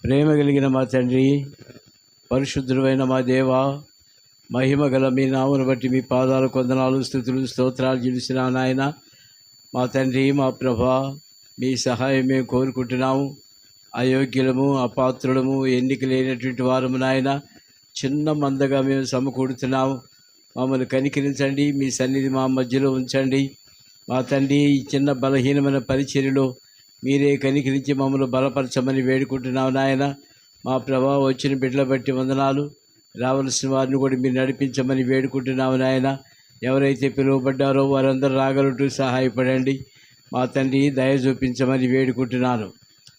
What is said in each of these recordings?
ప్రేమ కలిగిన మా తండ్రి, పరిశుద్ధుడైన మా దేవ, మహిమ గల మీ నామను బట్టి మీ పాదాలు కొందనాలు, స్తుతులు, స్తోత్రాలు చెల్లిస్తున్నా నాయన. మా తండ్రి, మా ప్రభా, మీ సహాయం మేము కోరుకుంటున్నాము. అయోగ్యులము, అపాత్రులము, ఎన్నిక లేనటువంటి వారము నాయన. చిన్న మందగా మేము సమకూడుతున్నాము. మమ్మల్ని కనికరించండి, మీ సన్నిధి మా మధ్యలో ఉంచండి. మా తండ్రి, ఈ చిన్న బలహీనమైన పరిచర్యలో మీరే కనికరించి మమ్మల్ని బలపరచమని వేడుకుంటున్నావు నాయన. మా ప్రభావ వచ్చిన బిడ్డల బట్టి వందనాలు. రావలసిన వారిని కూడా మీరు నడిపించమని వేడుకుంటున్నావు నాయన. ఎవరైతే పిలువబడ్డారో వారందరూ రాగలటూ సహాయపడండి. మా తండ్రి, దయ చూపించమని వేడుకుంటున్నాను.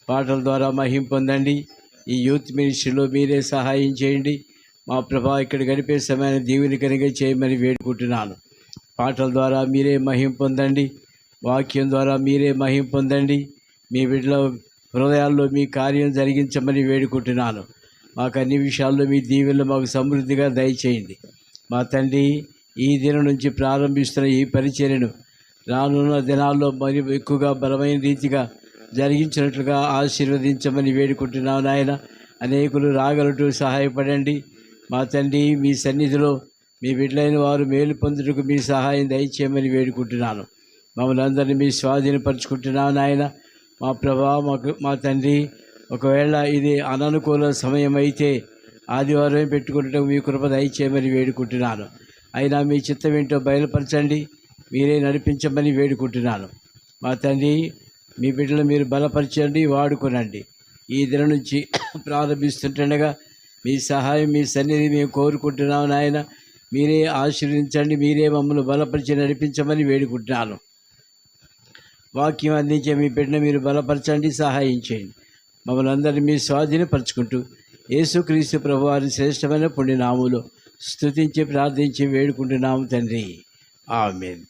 పాటల ద్వారా మహిమ పొందండి. ఈ యూత్ మినిస్ట్రీలో మీరే సహాయం చేయండి. మా ప్రభా ఇక్కడ గడిపే సమయాన్ని దీవెనకరంగా చేయమని వేడుకుంటున్నాను. పాటల ద్వారా మీరే మహిమ పొందండి. వాక్యం ద్వారా మీరే మహిమ పొందండి. మీ బిడ్డల హృదయాల్లో మీ కార్యం జరిగించమని వేడుకుంటున్నాను. మాకు అన్ని విషయాల్లో మీ దీవెనలు మాకు సమృద్ధిగా దయచేయండి. మా తండ్రి, ఈ దినం నుంచి ప్రారంభిస్తున్న ఈ పరిచర్యను రానున్న దినాల్లో మరి ఎక్కువగా బలమైన రీతిగా జరిగించినట్లుగా ఆశీర్వదించమని వేడుకుంటున్నాను నాయన. అనేకులు రాగలటూ సహాయపడండి. మా తండ్రి, మీ సన్నిధిలో మీ బిడ్డలైన వారు మేలు పొందుటకు మీ సహాయం దయచేయమని వేడుకుంటున్నాను. మమ్మల్ని అందరినీ మీ స్వాధీనపరుచుకుంటున్నాను నాయన. మా ప్రభా, మా తండ్రి, ఒకవేళ ఇది అననుకూల సమయం అయితే ఆదివారం పెట్టుకుంటూ మీ కృప దయచేయమని వేడుకుంటున్నాను. అయినా మీ చిత్తం ఏంటో బయలుపరచండి, మీరే నడిపించమని వేడుకుంటున్నాను. మా తండ్రి, మీ బిడ్డలు మీరు బలపరచండి, వాడుకోనండి. ఈ దినం నుంచి ప్రారంభిస్తుండగా మీ సహాయం, మీ సన్నిధి మేము కోరుకుంటున్నాము నాయన. మీరే ఆశీర్వదించండి, మీరే మమ్మల్ని బలపరిచి నడిపించమని వేడుకుంటున్నాను. వాక్యం అందించే మీ బిడ్డను మీరు బలపరచండి, సహాయం చేయండి. మమ్మల్ని అందరినీ మీ స్వాధీనపరచుకుంటూ యేసుక్రీస్తు ప్రభువారి శ్రేష్టమైన పుణ్యనామములో స్తుతించి ప్రార్థించి వేడుకుంటున్నాము తండ్రి. ఆమేన్.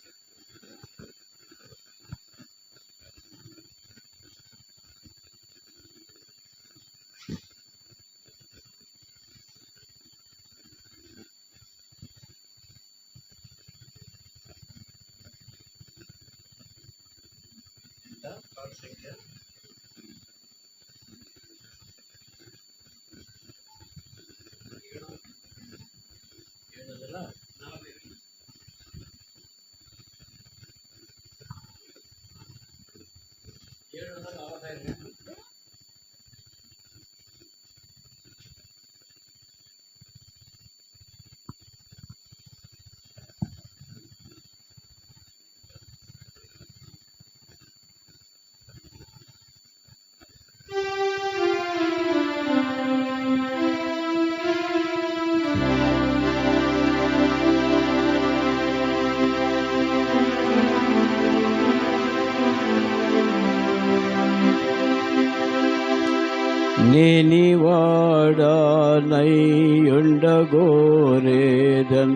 నేనివాడనైయుండగోరేదన్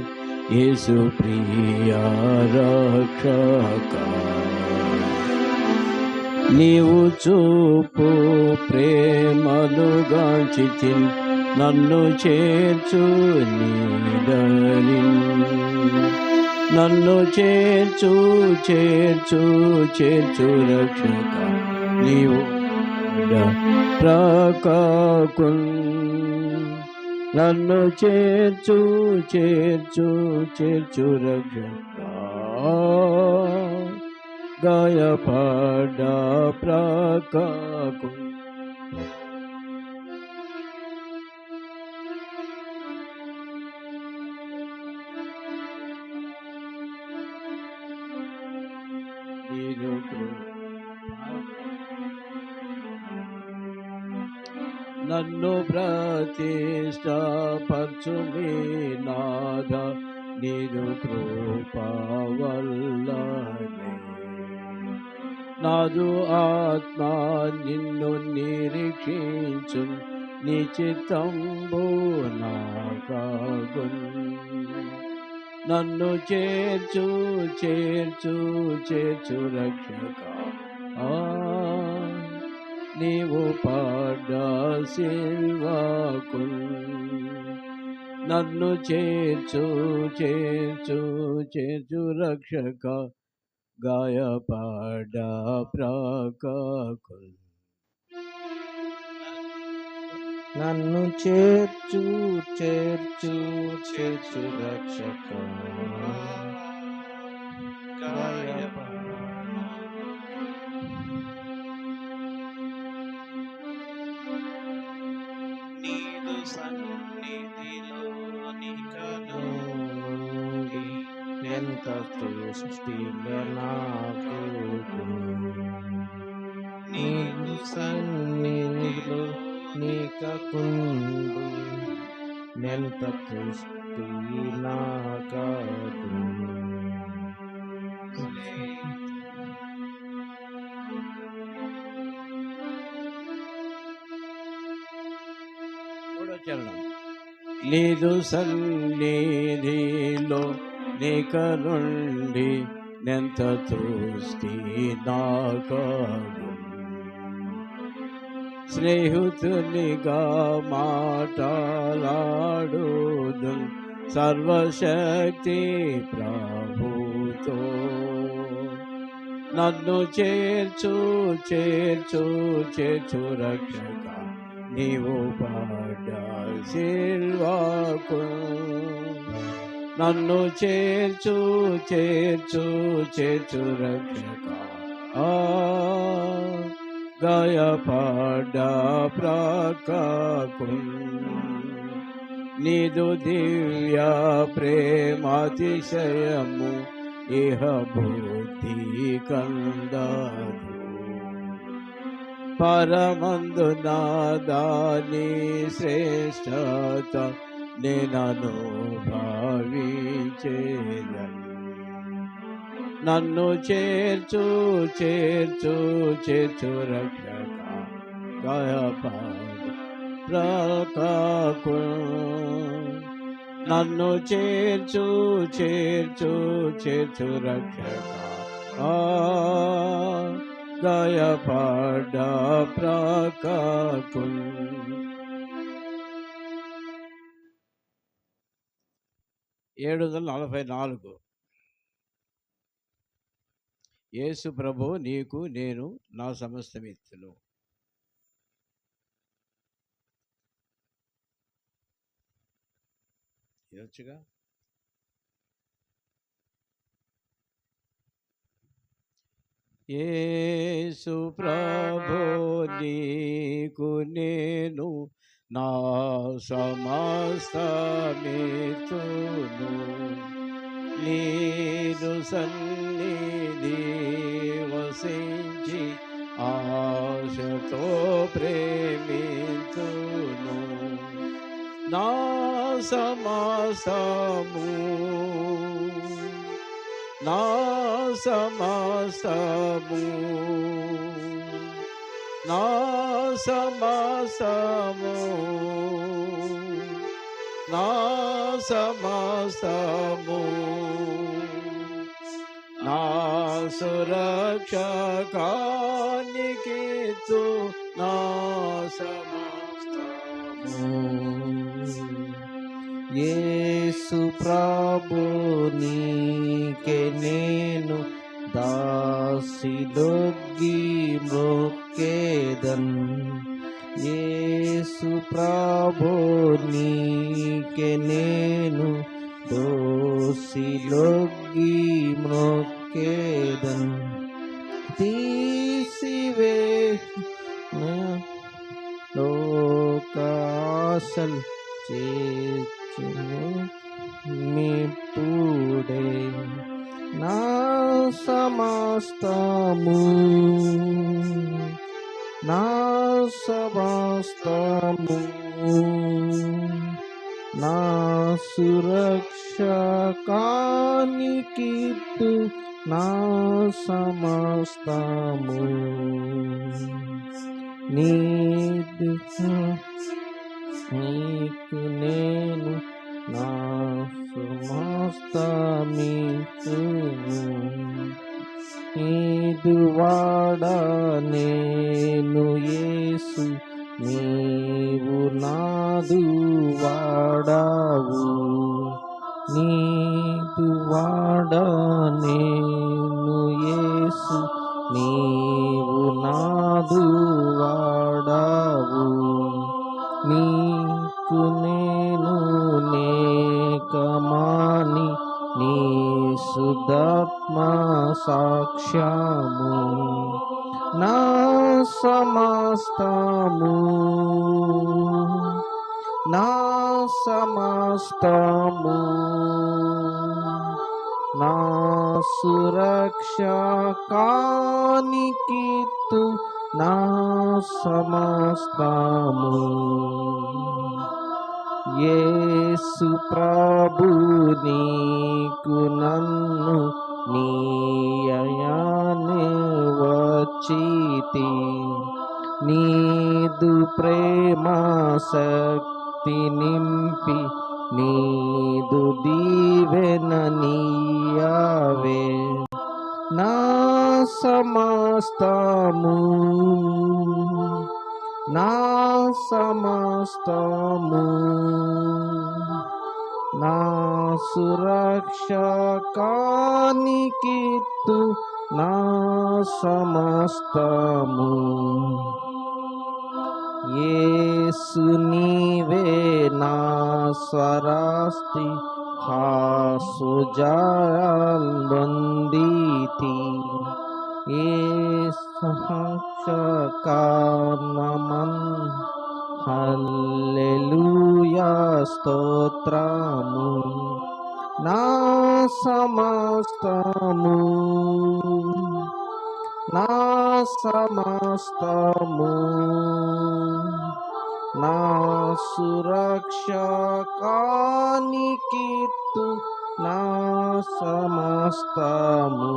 యేసు ప్రియా రక్షక, నీవు చూపు ప్రేమను గాంచితిన్ నన్ను చేర్చు నీడని, నన్ను చేర్చు చేర్చు చేర్చు రక్షక, నీవు ప్రకాకున్ నన్ను చేర్చు చేర్చు చేర్చు రక్షక, గాయపడ్డ ప్రకాకున్. నన్ను ప్రతిష్ఠపరచుమి నాథ, నీదు కృప వల్లనే. నాదు ఆత్మ నిన్ను నిరీక్షించు, నీ చిత్తంబు నాకాగున్. నన్ను చేర్చు చేర్చు చేర్చు రక్షక, నీవు పడ్డ సిల్వకు నన్ను చేర్చు చేర్చు చేర్చు రక్షక, గాయపడ్డ ప్రక్కకు నన్ను చేర్చు చేర్చు చేర్చు రక్షక నీదు సన్నిధిలో నికను ఎంత సృష్టిగా నాకు నీదు సన్నిధిలో నీకుండు ఎంత సృష్టి నాకదు చరణం. నీదు సన్నిధిలో నీకనుండి నెంత తృష్టి నాకదు స్నేహితునిగా మాట్లాడుదు సర్వశక్తి ప్రభుతో నన్ను చేర్చు చేర్చు చేర్చు రక్షక నీవు పడ్డ సిల్వాకు నన్ను చేర్చు చేర్చు చేర్చు రక్షక గాయపడ్డ ప్రక్కకు నీదు దివ్య ప్రేమాతిశయము ఇహ బుద్ధి కందదు పరమందు నాదాని శ్రేష్టత నేనను భావించేదను నన్ను చేర్చు చేర్చు చేర్చు రక్షక గాయపడ్డ ప్రక్కకు నన్ను చేర్చు చేర్చు చేర్చు రక్షక గాయపడ్డ ప్రక్కకు 744 యేసు ప్రభు నీకు నేను నా సమస్త మిత్రులు. ఇదొచ్చుగా. యేసు ప్రభు నీకు నేను నా సమస్త మిత్రులు నీదు సన్నిధి వసించి ఆశతో ప్రేమించును నా సమస్తము నా సమస్తము నా సమస్తము నా సమస్తము నా సురక్షకానికిచ్చు నా సమస్తము యేసు ప్రభు నీకే నేను దాసిదొగ్గి మ్రొక్కేదన్ యేసు ప్రభు నీకే నేను దోసిలొగ్గి మ్రొక్కేదన్ తీసివే లోకాశల్ మీపుడే నా సమస్తము నా సమస్తము నా సురక్షకానికిత్తు నా సమస్తము నీకు నేను నా సమస్త మిత్రులు నీదు వాడ నేను యేసు నీవు నాదు వాడావు నీదు వాడ నేను యేసు నీవు నాదు వాడవు. నీకు నేను నేకమాని నీ శుద్ధాత్మ సాక్ష్యము నా సమస్తము, నా సమస్తము, నా సురక్ష కానికిత్తు నా సమస్తము. యేసు ప్రభు నీకు నన్ను నీయనే వచ్చితి, నీదు ప్రేమ శక్తి నింపి నీదు దీవెన నీయవే నా సమస్తము, నా సమస్తము, నా సురక్ష కానికిత్తు నా సమస్తము. యేసు నీవే నా స్వరాస్తి హాసుజాల్బందీతి, ఏ సహకానమన్ హల్లెలూయా స్తోత్రము. నా సమస్తము, నా సమస్తము, నా సురక్ష కానికిత్తు నా సమస్తము.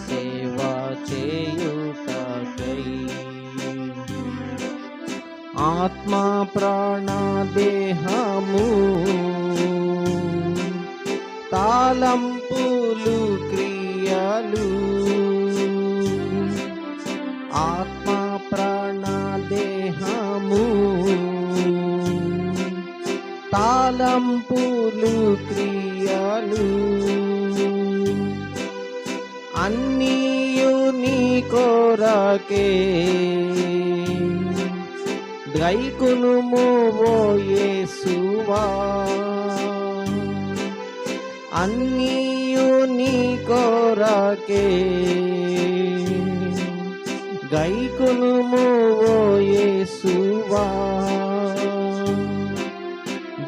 సేవా చేయుటకై ఆత్మ ప్రాణ దేహము తాళంపులు క్రియలు, ఆత్మ ప్రాణ దేహము తాళంపులు క్రియలు అన్నీయు నీ కొరకే గైకొనుము ఓ యేసువా, అన్నీయు నీ కొరకే గైకొనుము ఓ యేసువా.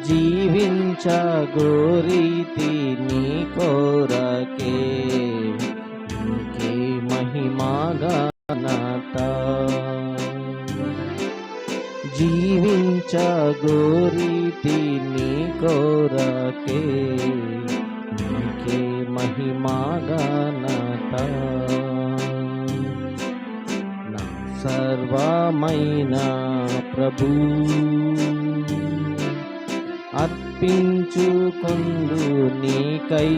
జీవించగోరీతి నీ కొరకే నీకే మహిమా ఘనత, జీవించగోరీతి నీ కొరకే నీకే మహిమా ఘనత. నా సర్వమైన ప్రభు అర్పించుకొందు నీకై,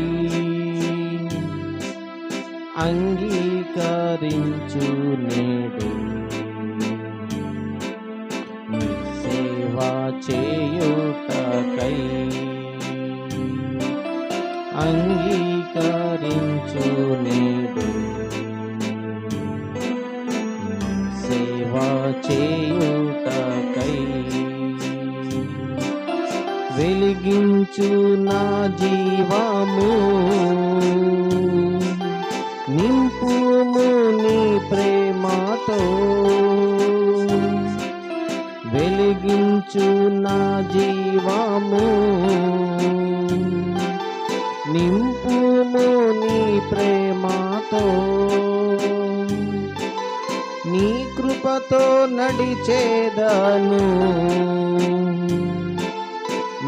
అంగీకరించు నేడు నీ సేవా చేయుటకై, అంగీకరించు నేడు నీ సేవా చేయుటకై. వెలిగించు నా జీవము నింపు నింపుము నీ ప్రేమతో, వెలిగించు నా జీవము. నింపుము నీ ప్రేమతో, నీ కృపతో నడిచేదను.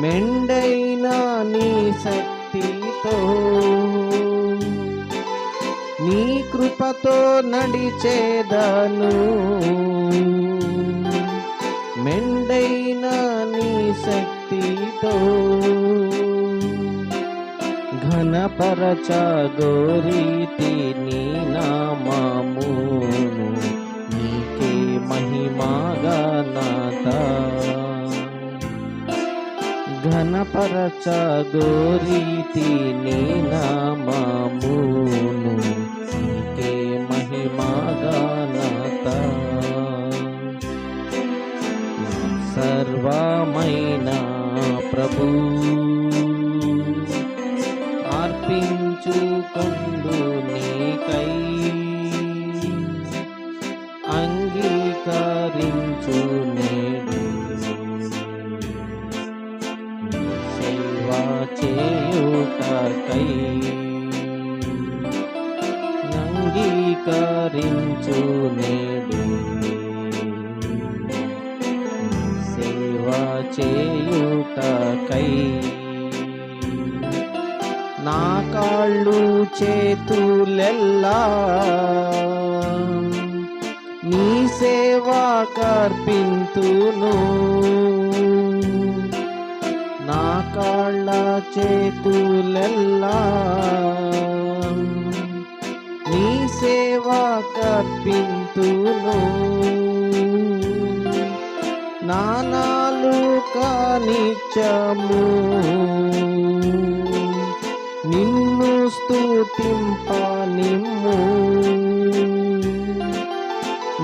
మెండైన నీ శక్తితో, నీ కృపతో నడిచేదను. మెండైన నీ శక్తితో, ఘనపరచగోరీతి నీ నామమును. నీకే మహిమా ఘనత, ఘనపరచగోరీతి నీ నామమును. నీకే మహిమా ఘనత. సర్వమైన ప్రభు అర్పించుకొందు నీకై, అంగీకరించు నేడు. సేవా చేయుటకై అంగీకరించు నేడు. సేవా చేయుటకై నా కాళ్ళు చేతులెల్లా నీ సేవా కర్పింతును. నా కాళ్ళ చేతులెల్లా నీ సేవా కర్పింతును. నా నాలుక నిత్యము నిన్ను స్తుతింపనిమ్ము.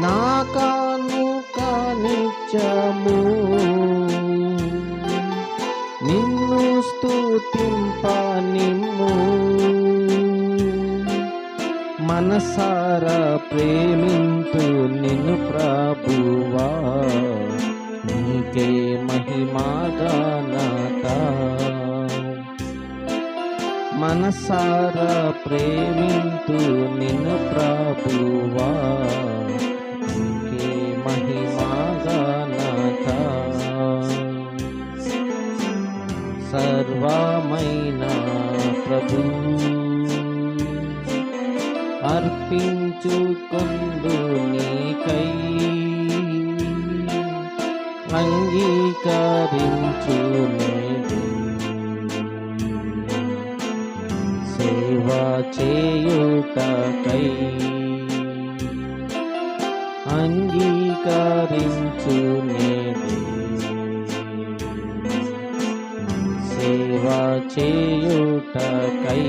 నా కానుక నిత్యము నిన్ను స్తుతింపనిమ్ము. మనసారా ప్రేమింతు నిన్ను ప్రభువా, నీకే మహిమా ఘనత. మనసారా ప్రేమింతు నిన్ను ప్రభువా, నీకే మహిమా ఘనత. సర్వమైన ప్రభు అర్పించుకొందు నీకై, అంగీకరించు నేడు. సేవా చేయుటకై అంగీకరించు నేడు. సేవా చేయుటకై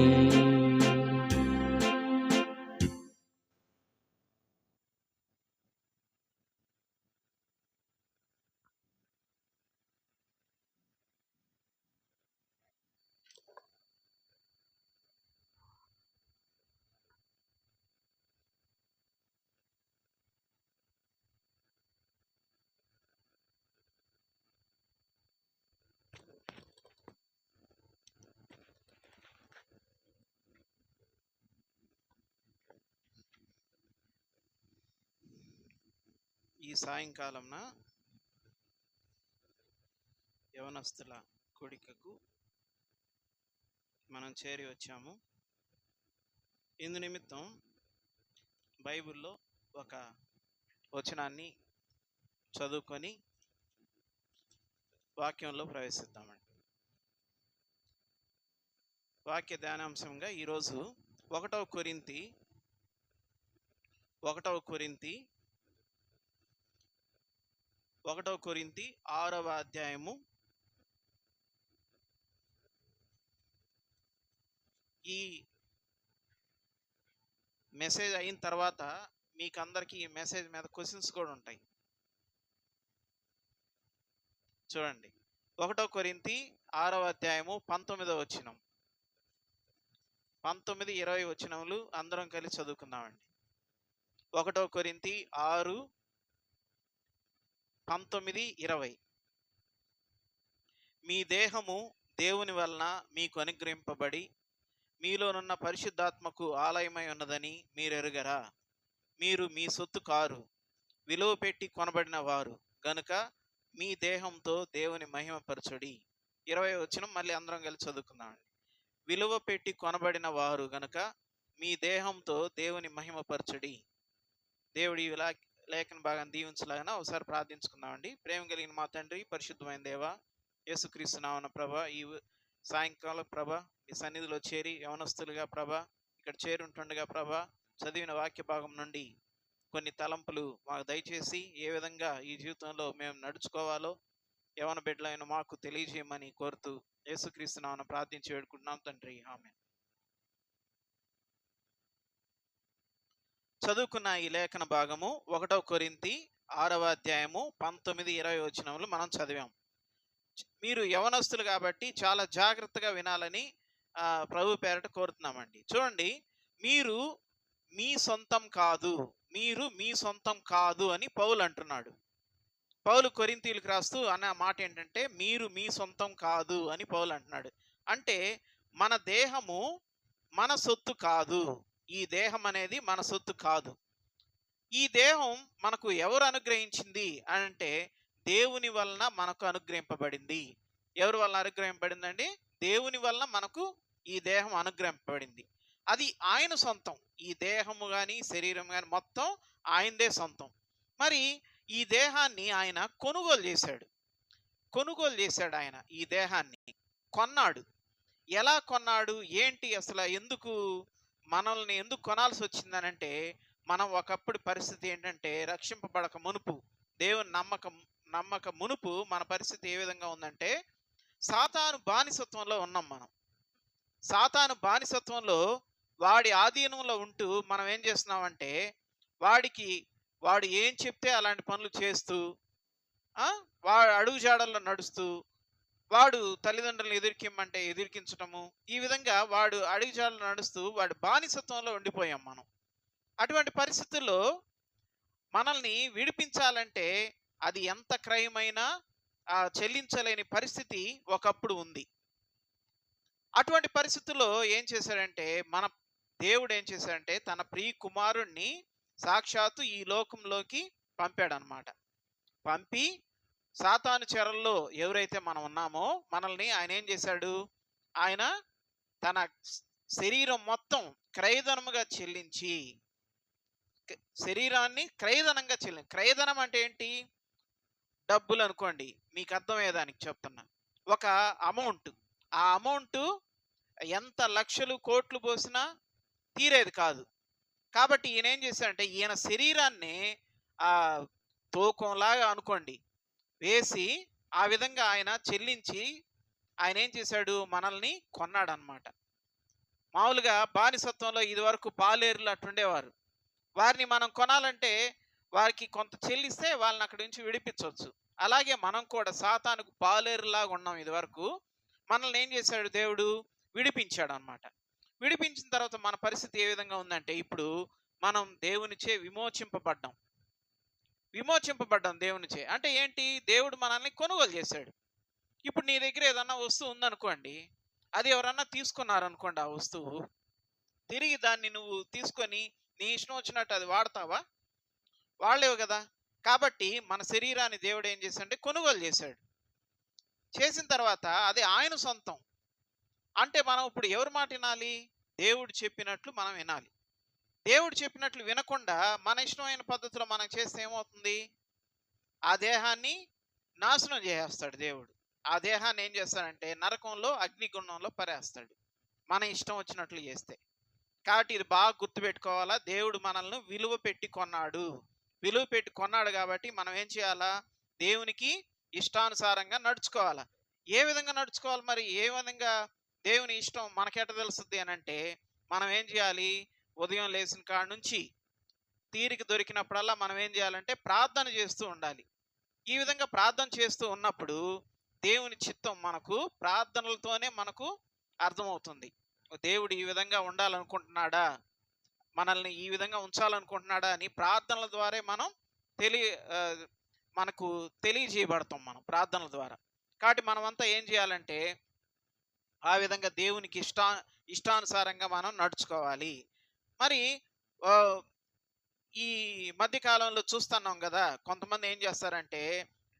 ఈ సాయంకాలంన యవనస్తుల కూడికకు మనం చేరి వచ్చాము. ఇందు నిమిత్తం బైబిల్లో ఒక వచనాన్ని చదువుకొని వాక్యంలో ప్రవేశిద్దామండి. వాక్య ధ్యానాంశంగా ఈరోజు 1 కొరింథీ 6వ అధ్యాయము ఈ మెసేజ్ అయిన తర్వాత మీకు అందరికీ ఈ మెసేజ్ మీద క్వశ్చన్స్ కూడా ఉంటాయి. చూడండి, 1 కొరింథీ 6వ అధ్యాయము 19వ వచనం, 19, 20 వచనములు అందరం కలిసి చదువుకుందామండి. 1 కొరింథీ 6:19-20. మీ దేహము దేవుని వలన మీకు అనుగ్రహింపబడి మీలోనున్న పరిశుద్ధాత్మకు ఆలయమై ఉన్నదని మీరెరుగరా? మీరు మీ సొత్తు కారు, విలువ పెట్టి కొనబడిన వారు గనుక మీ దేహంతో దేవుని మహిమపరచుడి. 20వ వచనం మళ్ళీ అందరం కలిసి చదువుకుందామండి. విలువ పెట్టి కొనబడిన వారు గనుక మీ దేహంతో దేవుని మహిమపరచుడి. దేవుడి లేఖన భాగాన్ని దీవించలాగా ఒకసారి ప్రార్థించుకుందామండి. ప్రేమ కలిగిన మా తండ్రి, పరిశుద్ధమైన దేవ, యేసుక్రీస్తు నామమున ప్రభా, ఈ సాయంకాలం ప్రభా మీ సన్నిధిలో చేరి యవనస్తులుగా ప్రభా ఇక్కడ చేరుంటుండగా ప్రభా చదివిన వాక్య భాగం నుండి కొన్ని తలంపులు మాకు దయచేసి ఏ విధంగా ఈ జీవితంలో మేము నడుచుకోవాలో యవన బిడ్డలైన మాకు తెలియజేయమని కోరుతూ యేసుక్రీస్తు నామమున ప్రార్థించి వేడుకుంటున్నాం తండ్రి, ఆమేన్. చదువుకున్న ఈ లేఖన భాగము 1 కొరింథీ 6:19-20 వచనములు మనం చదివాం. మీరు యవనస్తులు కాబట్టి చాలా జాగ్రత్తగా వినాలని ప్రభు పేరట కోరుతున్నామండి. చూడండి, మీరు మీ సొంతం కాదు, మీరు మీ సొంతం కాదు అని పౌలు అంటున్నాడు. పౌలు కొరింథీయులకు రాస్తూ అన్న మాట ఏంటంటే మీరు మీ సొంతం కాదు అని పౌలు అంటున్నాడు. అంటే మన దేహము మన సొత్తు కాదు. ఈ దేహం అనేది మన సొత్తు కాదు. ఈ దేహం మనకు ఎవరు అనుగ్రహించింది అని అంటే దేవుని వలన మనకు అనుగ్రహింపబడింది. ఎవరి వలన అనుగ్రహింపబడిందండి? దేవుని వలన మనకు ఈ దేహం అనుగ్రహింపబడింది. అది ఆయన సొంతం. ఈ దేహము కానీ శరీరం కానీ మొత్తం ఆయనదే సొంతం. మరి ఈ దేహాన్ని ఆయన కొనుగోలు చేశాడు. ఆయన ఈ దేహాన్ని కొన్నాడు. ఎలా కొన్నాడు? ఏంటి అసలు? మనల్ని ఎందుకు కొనాల్సి వచ్చిందనంటే మనం ఒకప్పుడు పరిస్థితి ఏంటంటే రక్షింపబడక మునుపు, దేవుని నమ్మక మునుపు మన పరిస్థితి ఏ విధంగా ఉందంటే సాతాను బానిసత్వంలో ఉన్నాం మనం. సాతాను బానిసత్వంలో వాడి ఆధీనంలో ఉంటూ మనం ఏం చేస్తున్నామంటే వాడు ఏం చెప్తే అలాంటి పనులు చేస్తూ, వాడు అడుగుజాడల్లో నడుస్తూ, వాడు తల్లిదండ్రులను ఎదిరించటము, ఈ విధంగా వాడు అడుగుజాడల్లో నడుస్తూ వాడు బానిసత్వంలో ఉండిపోయాం మనం. అటువంటి పరిస్థితుల్లో మనల్ని విడిపించాలంటే అది ఎంత క్రయమైనా చెల్లించలేని పరిస్థితి ఒకప్పుడు ఉంది. అటువంటి పరిస్థితుల్లో ఏం చేశాడంటే దేవుడు ఏం చేశాడంటే తన ప్రియ కుమారుణ్ణి సాక్షాత్తు ఈ లోకంలోకి పంపాడనమాట. పంపి సాతాను చెరల్లో ఎవరైతే మనం ఉన్నామో మనల్ని ఆయన ఏం చేశాడు? ఆయన తన శరీరం మొత్తం క్రయధనముగా చెల్లించి, శరీరాన్ని క్రయధనంగా క్రయధనం అంటే ఏంటి? డబ్బులు అనుకోండి, మీకు అర్థమయ్యేదానికి చెప్తున్నా. ఒక అమౌంట్, ఆ అమౌంట్ ఎంత లక్షలు కోట్లు పోసినా తీరేది కాదు. కాబట్టి ఈయన ఏం చేశాడంటే ఈయన శరీరాన్ని తూకంలాగా అనుకోండి వేసి ఆ విధంగా ఆయన చెల్లించి ఆయన ఏం చేశాడు? మనల్ని కొన్నాడు అనమాట. మామూలుగా బానిసత్వంలో ఇది వరకు పాలేరులు అట్టుండేవారు. వారిని మనం కొనాలంటే వారికి కొంత చెల్లిస్తే వాళ్ళని అక్కడి నుంచి విడిపించవచ్చు. అలాగే మనం కూడా సాతానుకు పాలేరులాగా ఉన్నాం. ఇది వరకు మనల్ని ఏం చేశాడు? దేవుడు విడిపించాడు అనమాట. విడిపించిన తర్వాత మన పరిస్థితి ఏ విధంగా ఉందంటే ఇప్పుడు మనం దేవునిచే విమోచింపబడ్డాం దేవునిచే. అంటే ఏంటి? దేవుడు మనల్ని కొనుగోలు చేశాడు. ఇప్పుడు నీ దగ్గర ఏదన్నా వస్తువు ఉందనుకోండి, అది ఎవరన్నా తీసుకున్నారనుకోండి, ఆ వస్తువు తిరిగి దాన్ని నువ్వు తీసుకొని నీ ఇష్టం వచ్చినట్టు అది వాడతావా? వాడలేవు కదా. కాబట్టి మన శరీరాన్ని దేవుడు ఏం చేశాడంటే కొనుగోలు చేశాడు. చేసిన తర్వాత అది ఆయన సొంతం. అంటే మనం ఇప్పుడు ఎవరి మాట వినాలి? దేవుడు చెప్పినట్లు మనం వినాలి. దేవుడు చెప్పినట్లు వినకుండా మన ఇష్టమైన పద్ధతిలో మనం చేస్తే ఏమవుతుంది? ఆ దేహాన్ని నాశనం చేసేస్తాడు దేవుడు. ఆ దేహాన్ని ఏం చేస్తాడంటే నరకంలో, అగ్నిగుండంలో పరేస్తాడు మన ఇష్టం వచ్చినట్లు చేస్తే. కాబట్టి ఇది బాగా గుర్తుపెట్టుకోవాలా. దేవుడు మనల్ని విలువ పెట్టి కొన్నాడు కాబట్టి మనం ఏం చేయాలా? దేవునికి ఇష్టానుసారంగా నడుచుకోవాలా. ఏ విధంగా నడుచుకోవాలి? మరి ఏ విధంగా దేవుని ఇష్టం మనకెట తెలుస్తుంది అని అంటే మనం ఏం చేయాలి? ఉదయం లేచిన కాడ నుంచి తీరిక దొరికినప్పుడల్లా మనం ఏం చేయాలంటే ప్రార్థన చేస్తూ ఉండాలి. ఈ విధంగా ప్రార్థన చేస్తూ ఉన్నప్పుడు దేవుని చిత్తం మనకు ప్రార్థనలతోనే మనకు అర్థమవుతుంది. దేవుడు ఈ విధంగా ఉండాలనుకుంటున్నాడా, మనల్ని ఈ విధంగా ఉంచాలనుకుంటున్నాడా అని ప్రార్థనల ద్వారా మనం తెలియ ఆ, మనకు తెలియజేయబడతాం మనం ప్రార్థనల ద్వారా. కాబట్టి మనమంతా ఏం చేయాలంటే ఆ విధంగా దేవునికి ఇష్టానుసారంగా మనం నడుచుకోవాలి. మరి ఆ, ఈ మధ్య కాలంలో చూస్తున్నాం కదా, కొంతమంది ఏం చేస్తారంటే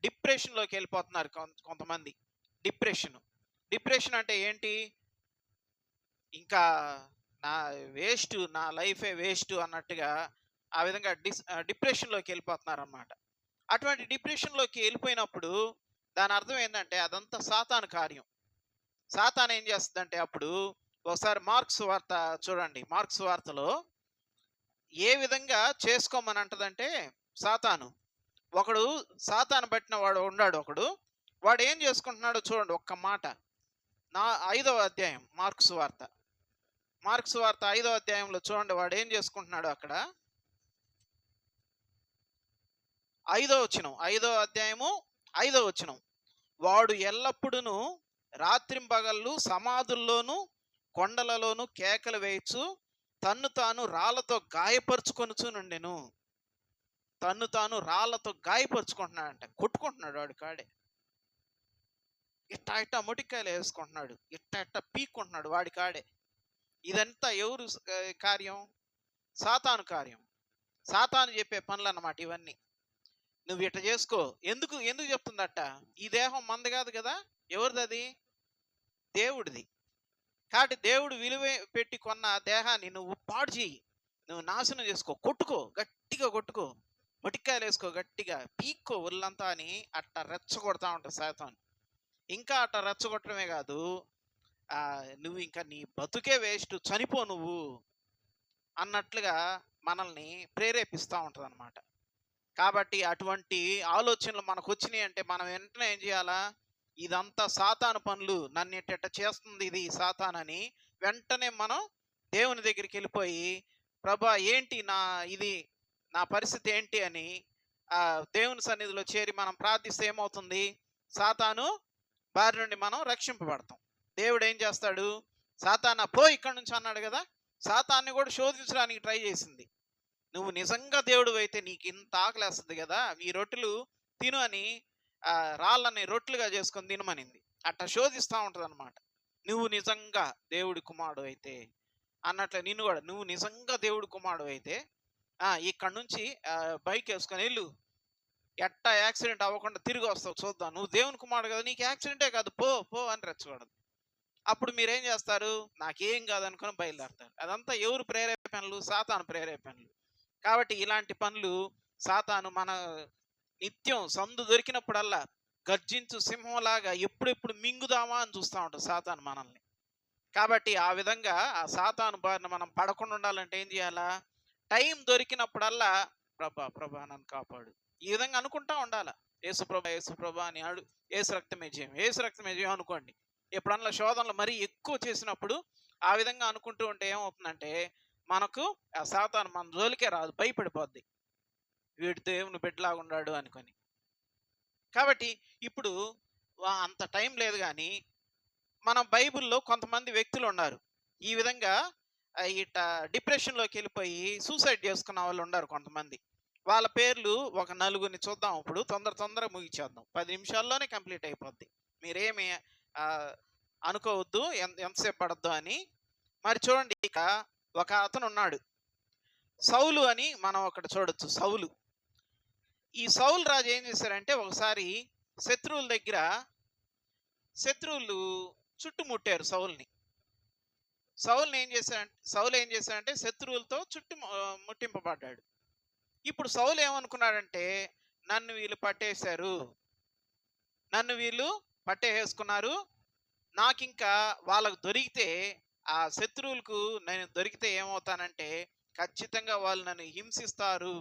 డిప్రెషన్లోకి వెళ్ళిపోతున్నారు. కొంతమంది డిప్రెషన్ అంటే ఏంటి? ఇంకా నా నా లైఫే వేస్ట్ అన్నట్టుగా ఆ విధంగా డిప్రెషన్లోకి వెళ్ళిపోతున్నారు అన్నమాట. అటువంటి డిప్రెషన్లోకి వెళ్ళిపోయినప్పుడు దాని అర్థం ఏంటంటే అదంతా సాతాను కార్యం. సాతాను ఏం చేస్తుందంటే అప్పుడు ఒకసారి మార్క్స్ వార్త చూడండి. మార్క్స్ వార్తలో ఏ విధంగా చేసుకోమని అంటదంటే ఒకడు సాతాను పట్టిన వాడు ఉన్నాడు. వాడు ఏం చేసుకుంటున్నాడో చూడండి ఒక్క మాట. 5వ అధ్యాయం మార్క్స్ వార్త 5వ అధ్యాయంలో చూడండి వాడు ఏం చేసుకుంటున్నాడు అక్కడ. 5వ అధ్యాయము 5వ వచనం. వాడు ఎల్లప్పుడూ రాత్రింబగళ్ళు సమాధుల్లోనూ కొండలలోనూ కేకలు వేయచ్చు తన్ను తాను రాళ్లతో గాయపరుచుకొనుచునుండెను. తన్ను తాను రాళ్లతో గాయపరుచుకుంటున్నాడంట, కొట్టుకుంటున్నాడు వాడి కాడే. ఇట్ట మొటికాయలు వేసుకుంటున్నాడు, ఇట్ట పీక్కుంటున్నాడు వాడి కాడే. ఇదంతా ఎవరు కార్యం? సాతాను కార్యం. సాతాను చెప్పే పనులు అన్నమాట ఇవన్నీ. నువ్వు ఇట్ట చేసుకో. ఎందుకు చెప్తుందట? ఈ దేహం మంది కాదు కదా, ఎవరిది అది? దేవుడిది. కాబట్టి దేవుడు విలువ పెట్టి కొన్న దేహాన్ని నువ్వు పాడు చేయి, నువ్వు నాశనం చేసుకో, గట్టిగా కొట్టుకో, మొటికాయలు వేసుకో, గట్టిగా పీక్కో ఒళ్ళంతా అని అట్ట రెచ్చగొడతా ఉంటావు సాతాను. ఇంకా అట్ట రెచ్చగొట్టడమే కాదు, నువ్వు ఇంకా నీ బతుకే వేస్ట్, చనిపో నువ్వు అన్నట్లుగా మనల్ని ప్రేరేపిస్తూ ఉంటుంది అన్నమాట. కాబట్టి అటువంటి ఆలోచనలు మనకు వచ్చినాయి అంటే మనం వెంటనే ఏం చేయాలా? ఇదంతా సాతాను పనులు, నన్ను ఇట్ట చేస్తుంది ఇది సాతాను అని వెంటనే మనం దేవుని దగ్గరికి వెళ్ళిపోయి, ప్రభా ఏంటి నా పరిస్థితి ఏంటి అని దేవుని సన్నిధిలో చేరి మనం ప్రార్థిస్తే ఏమవుతుంది? సాతాను బారి నుండి మనం రక్షింపబడతాం. దేవుడు ఏం చేస్తాడు? సాతానా పో ఇక్కడి నుంచి అన్నాడు కదా. సాతాన్ని కూడా శోధించడానికి ట్రై చేసింది. నువ్వు నిజంగా దేవుడు అయితే నీకు ఇంత ఆకలేస్తుంది కదా, ఈ రొట్టెలు తిను అని రాళ్ళని రొట్టెలుగా చేసుకొని తినమనింది. అట్లా శోధిస్తూ ఉంటుంది అనమాట. నువ్వు నిజంగా దేవుడి కుమారుడు అయితే అన్నట్లు నిన్ను కూడా, నువ్వు నిజంగా దేవుడి కుమారుడు అయితే ఇక్కడ నుంచి బైక్ వేసుకొని వెళ్ళు, ఎట్టా యాక్సిడెంట్ అవ్వకుండా తిరిగి వస్తావు చూద్దాం, నువ్వు దేవుని కుమారుడు కదా, నీకు యాక్సిడెంటే కాదు, పో అని రెచ్చకూడదు. అప్పుడు మీరేం చేస్తారు? నాకేం కాదనుకొని బయలుదేరతారు. అదంతా ఎవరు ప్రేరేపణలు? సాతాను ప్రేరేపణలు. కాబట్టి ఇలాంటి పనులు సాతాను మన నిత్యం సందు దొరికినప్పుడల్లా గర్జించు సింహంలాగా ఎప్పుడెప్పుడు మింగుదామా అని చూస్తూ ఉంటాం సాతాను మనల్ని. కాబట్టి ఆ విధంగా ఆ సాతాను బారిన మనం పడకుండా ఉండాలంటే ఏం చేయాలా? టైం దొరికినప్పుడల్లా ప్రభా నన్ను కాపాడు, ఈ విధంగా అనుకుంటా ఉండాలా. యేసుప్రభ అని ఏసు రక్తమే జయం అనుకోండి. ఎప్పుడన్నా శోధనలు మరీ ఎక్కువ చేసినప్పుడు ఆ విధంగా అనుకుంటూ ఉంటే ఏమవుతుందంటే మనకు ఆ సాతాను మన జోలికే రాదు, భయపడిపోద్ది, వీడు దేవుని బిడ్డలాగా ఉన్నాడు అనుకొని. కాబట్టి ఇప్పుడు అంత టైం లేదు, కానీ మన బైబిల్లో కొంతమంది వ్యక్తులు ఉన్నారు ఈ విధంగా ఇట్లా డిప్రెషన్లోకి వెళ్ళిపోయి సూసైడ్ చేసుకున్న వాళ్ళు ఉన్నారు కొంతమంది. వాళ్ళ పేర్లు ఒక నలుగురిని చూద్దాం. ఇప్పుడు తొందరగా ముగించేద్దాం, 10 నిమిషాల్లోనే కంప్లీట్ అయిపోద్ది. మీరేమి అనుకోవద్దు ఎంతసేపు పడద్దు అని. మరి చూడండి, ఇక ఒక అతను ఉన్నాడు సౌలు అని మనం ఒకటి చూడొచ్చు. ఈ సౌలు రాజు ఏం చేశారంటే ఒకసారి శత్రువులు చుట్టుముట్టారు సౌలుని ఏం చేశాడంటే శత్రువులతో ముట్టింపబడ్డాడు. ఇప్పుడు సౌలు ఏమనుకున్నాడంటే నన్ను వీళ్ళు పట్టేసుకున్నారు, నాకింకా వాళ్ళకు దొరికితే, ఆ శత్రువులకు నేను దొరికితే ఏమవుతానంటే ఖచ్చితంగా వాళ్ళు నన్ను హింసిస్తారు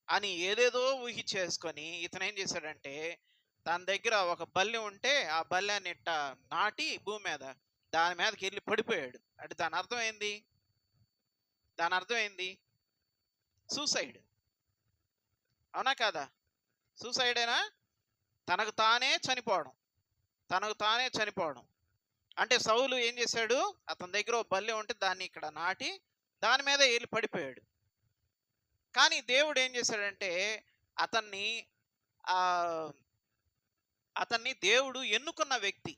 అని ఏదేదో ఊహించేసుకొని ఇతను ఏం చేశాడంటే తన దగ్గర ఒక బల్లె ఉంటే ఆ బల్లెని ఇట్ట నాటి భూమి మీద దాని మీదకి వెళ్ళి పడిపోయాడు. అంటే దాని అర్థం ఏంది? సూసైడ్. అవునా కాదా? సూసైడేనా? తనకు తానే చనిపోవడం. అంటే సౌలు ఏం చేశాడు? అతని దగ్గర ఒక బల్లె ఉంటే దాన్ని ఇక్కడ నాటి దాని మీద వెళ్ళి పడిపోయాడు. కానీ దేవుడు ఏం చేశాడంటే అతన్ని ఆ అతన్ని దేవుడు ఎన్నుకున్న వ్యక్తి,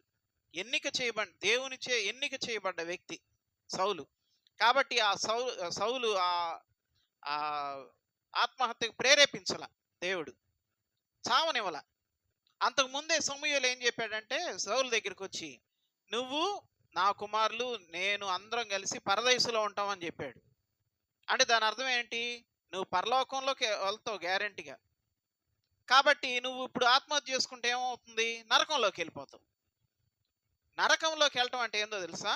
ఎన్నిక చేయబడ్డ వ్యక్తి సౌలు. కాబట్టి ఆ సౌలు ఆ ఆత్మహత్యకు ప్రేరేపించల దేవుడు, చావనివ్వల. అంతకు ముందే సమూయేలు ఏం చెప్పాడంటే సౌలు దగ్గరికి వచ్చి, నువ్వు నా కుమారులు నేను అందరం కలిసి పరదైసులో ఉంటామని చెప్పాడు. అంటే దాని అర్థం ఏంటి? నువ్వు పరలోకంలోకి వెళ్తావు గ్యారెంటీగా. కాబట్టి నువ్వు ఇప్పుడు ఆత్మహత్య చేసుకుంటే ఏమవుతుంది? నరకంలోకి వెళ్ళిపోతావు. నరకంలోకి వెళ్ళటం అంటే ఏందో తెలుసా?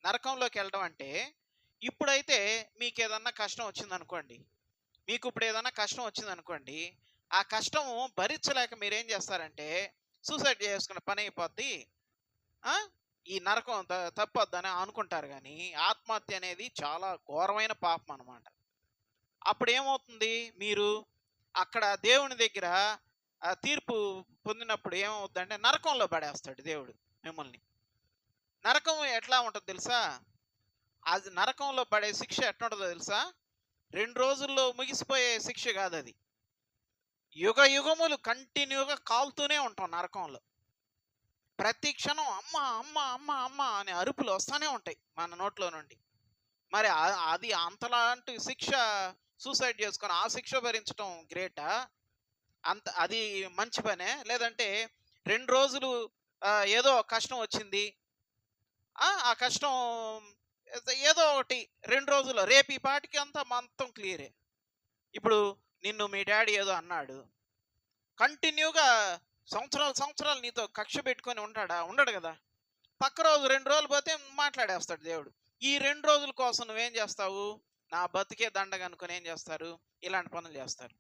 నరకంలోకి వెళ్ళటం అంటే, ఇప్పుడైతే మీకు ఏదన్నా కష్టం వచ్చిందనుకోండి, ఆ కష్టం భరించలేక మీరేం చేస్తారంటే సూసైడ్ చేసుకున్న పని అయిపోద్ది, ఈ నరకం తప్పొద్దని అనుకుంటారు. కానీ ఆత్మహత్య అనేది చాలా ఘోరమైన పాపం అన్నమాట. అప్పుడు ఏమవుతుంది? మీరు అక్కడ దేవుని దగ్గర తీర్పు పొందినప్పుడు ఏమవుతుందంటే నరకంలో పడేస్తాడు దేవుడు మిమ్మల్ని. నరకం ఎట్లా ఉంటుంది తెలుసా? అది నరకంలో పడే శిక్ష ఎట్లుంటుందో తెలుసా? 2 రోజుల్లో ముగిసిపోయే శిక్ష కాదు అది. యుగ యుగములు కంటిన్యూగా కాలుతూనే ఉంటాం నరకంలో. ప్రతి క్షణం అమ్మ అమ్మ అమ్మ అమ్మ అనే అరుపులు వస్తూనే ఉంటాయి మన నోట్లో నుండి. మరి అది అంతలాంటి శిక్ష సూసైడ్ చేసుకొని ఆ శిక్ష భరించడం గ్రేటా? అది మంచి పనే? లేదంటే 2 రోజులు ఏదో కష్టం వచ్చింది, ఆ కష్టం ఏదో ఒకటి 2 రోజుల్లో, రేపు ఈ పాటికి అంతా మొత్తం క్లియరే. ఇప్పుడు నిన్ను మీ డాడీ ఏదో అన్నాడు, కంటిన్యూగా సంవత్సరాలు నీతో కక్ష పెట్టుకొని ఉండడు కదా. పక్క రోజు 2 రోజులు పోతే మాట్లాడేస్తాడు దేవుడు. ఈ 2 రోజుల కోసం నువ్వేం చేస్తావు? నా బతికే దండగా అనుకుని ఏం చేస్తారు? ఇలాంటి పనులు చేస్తారు.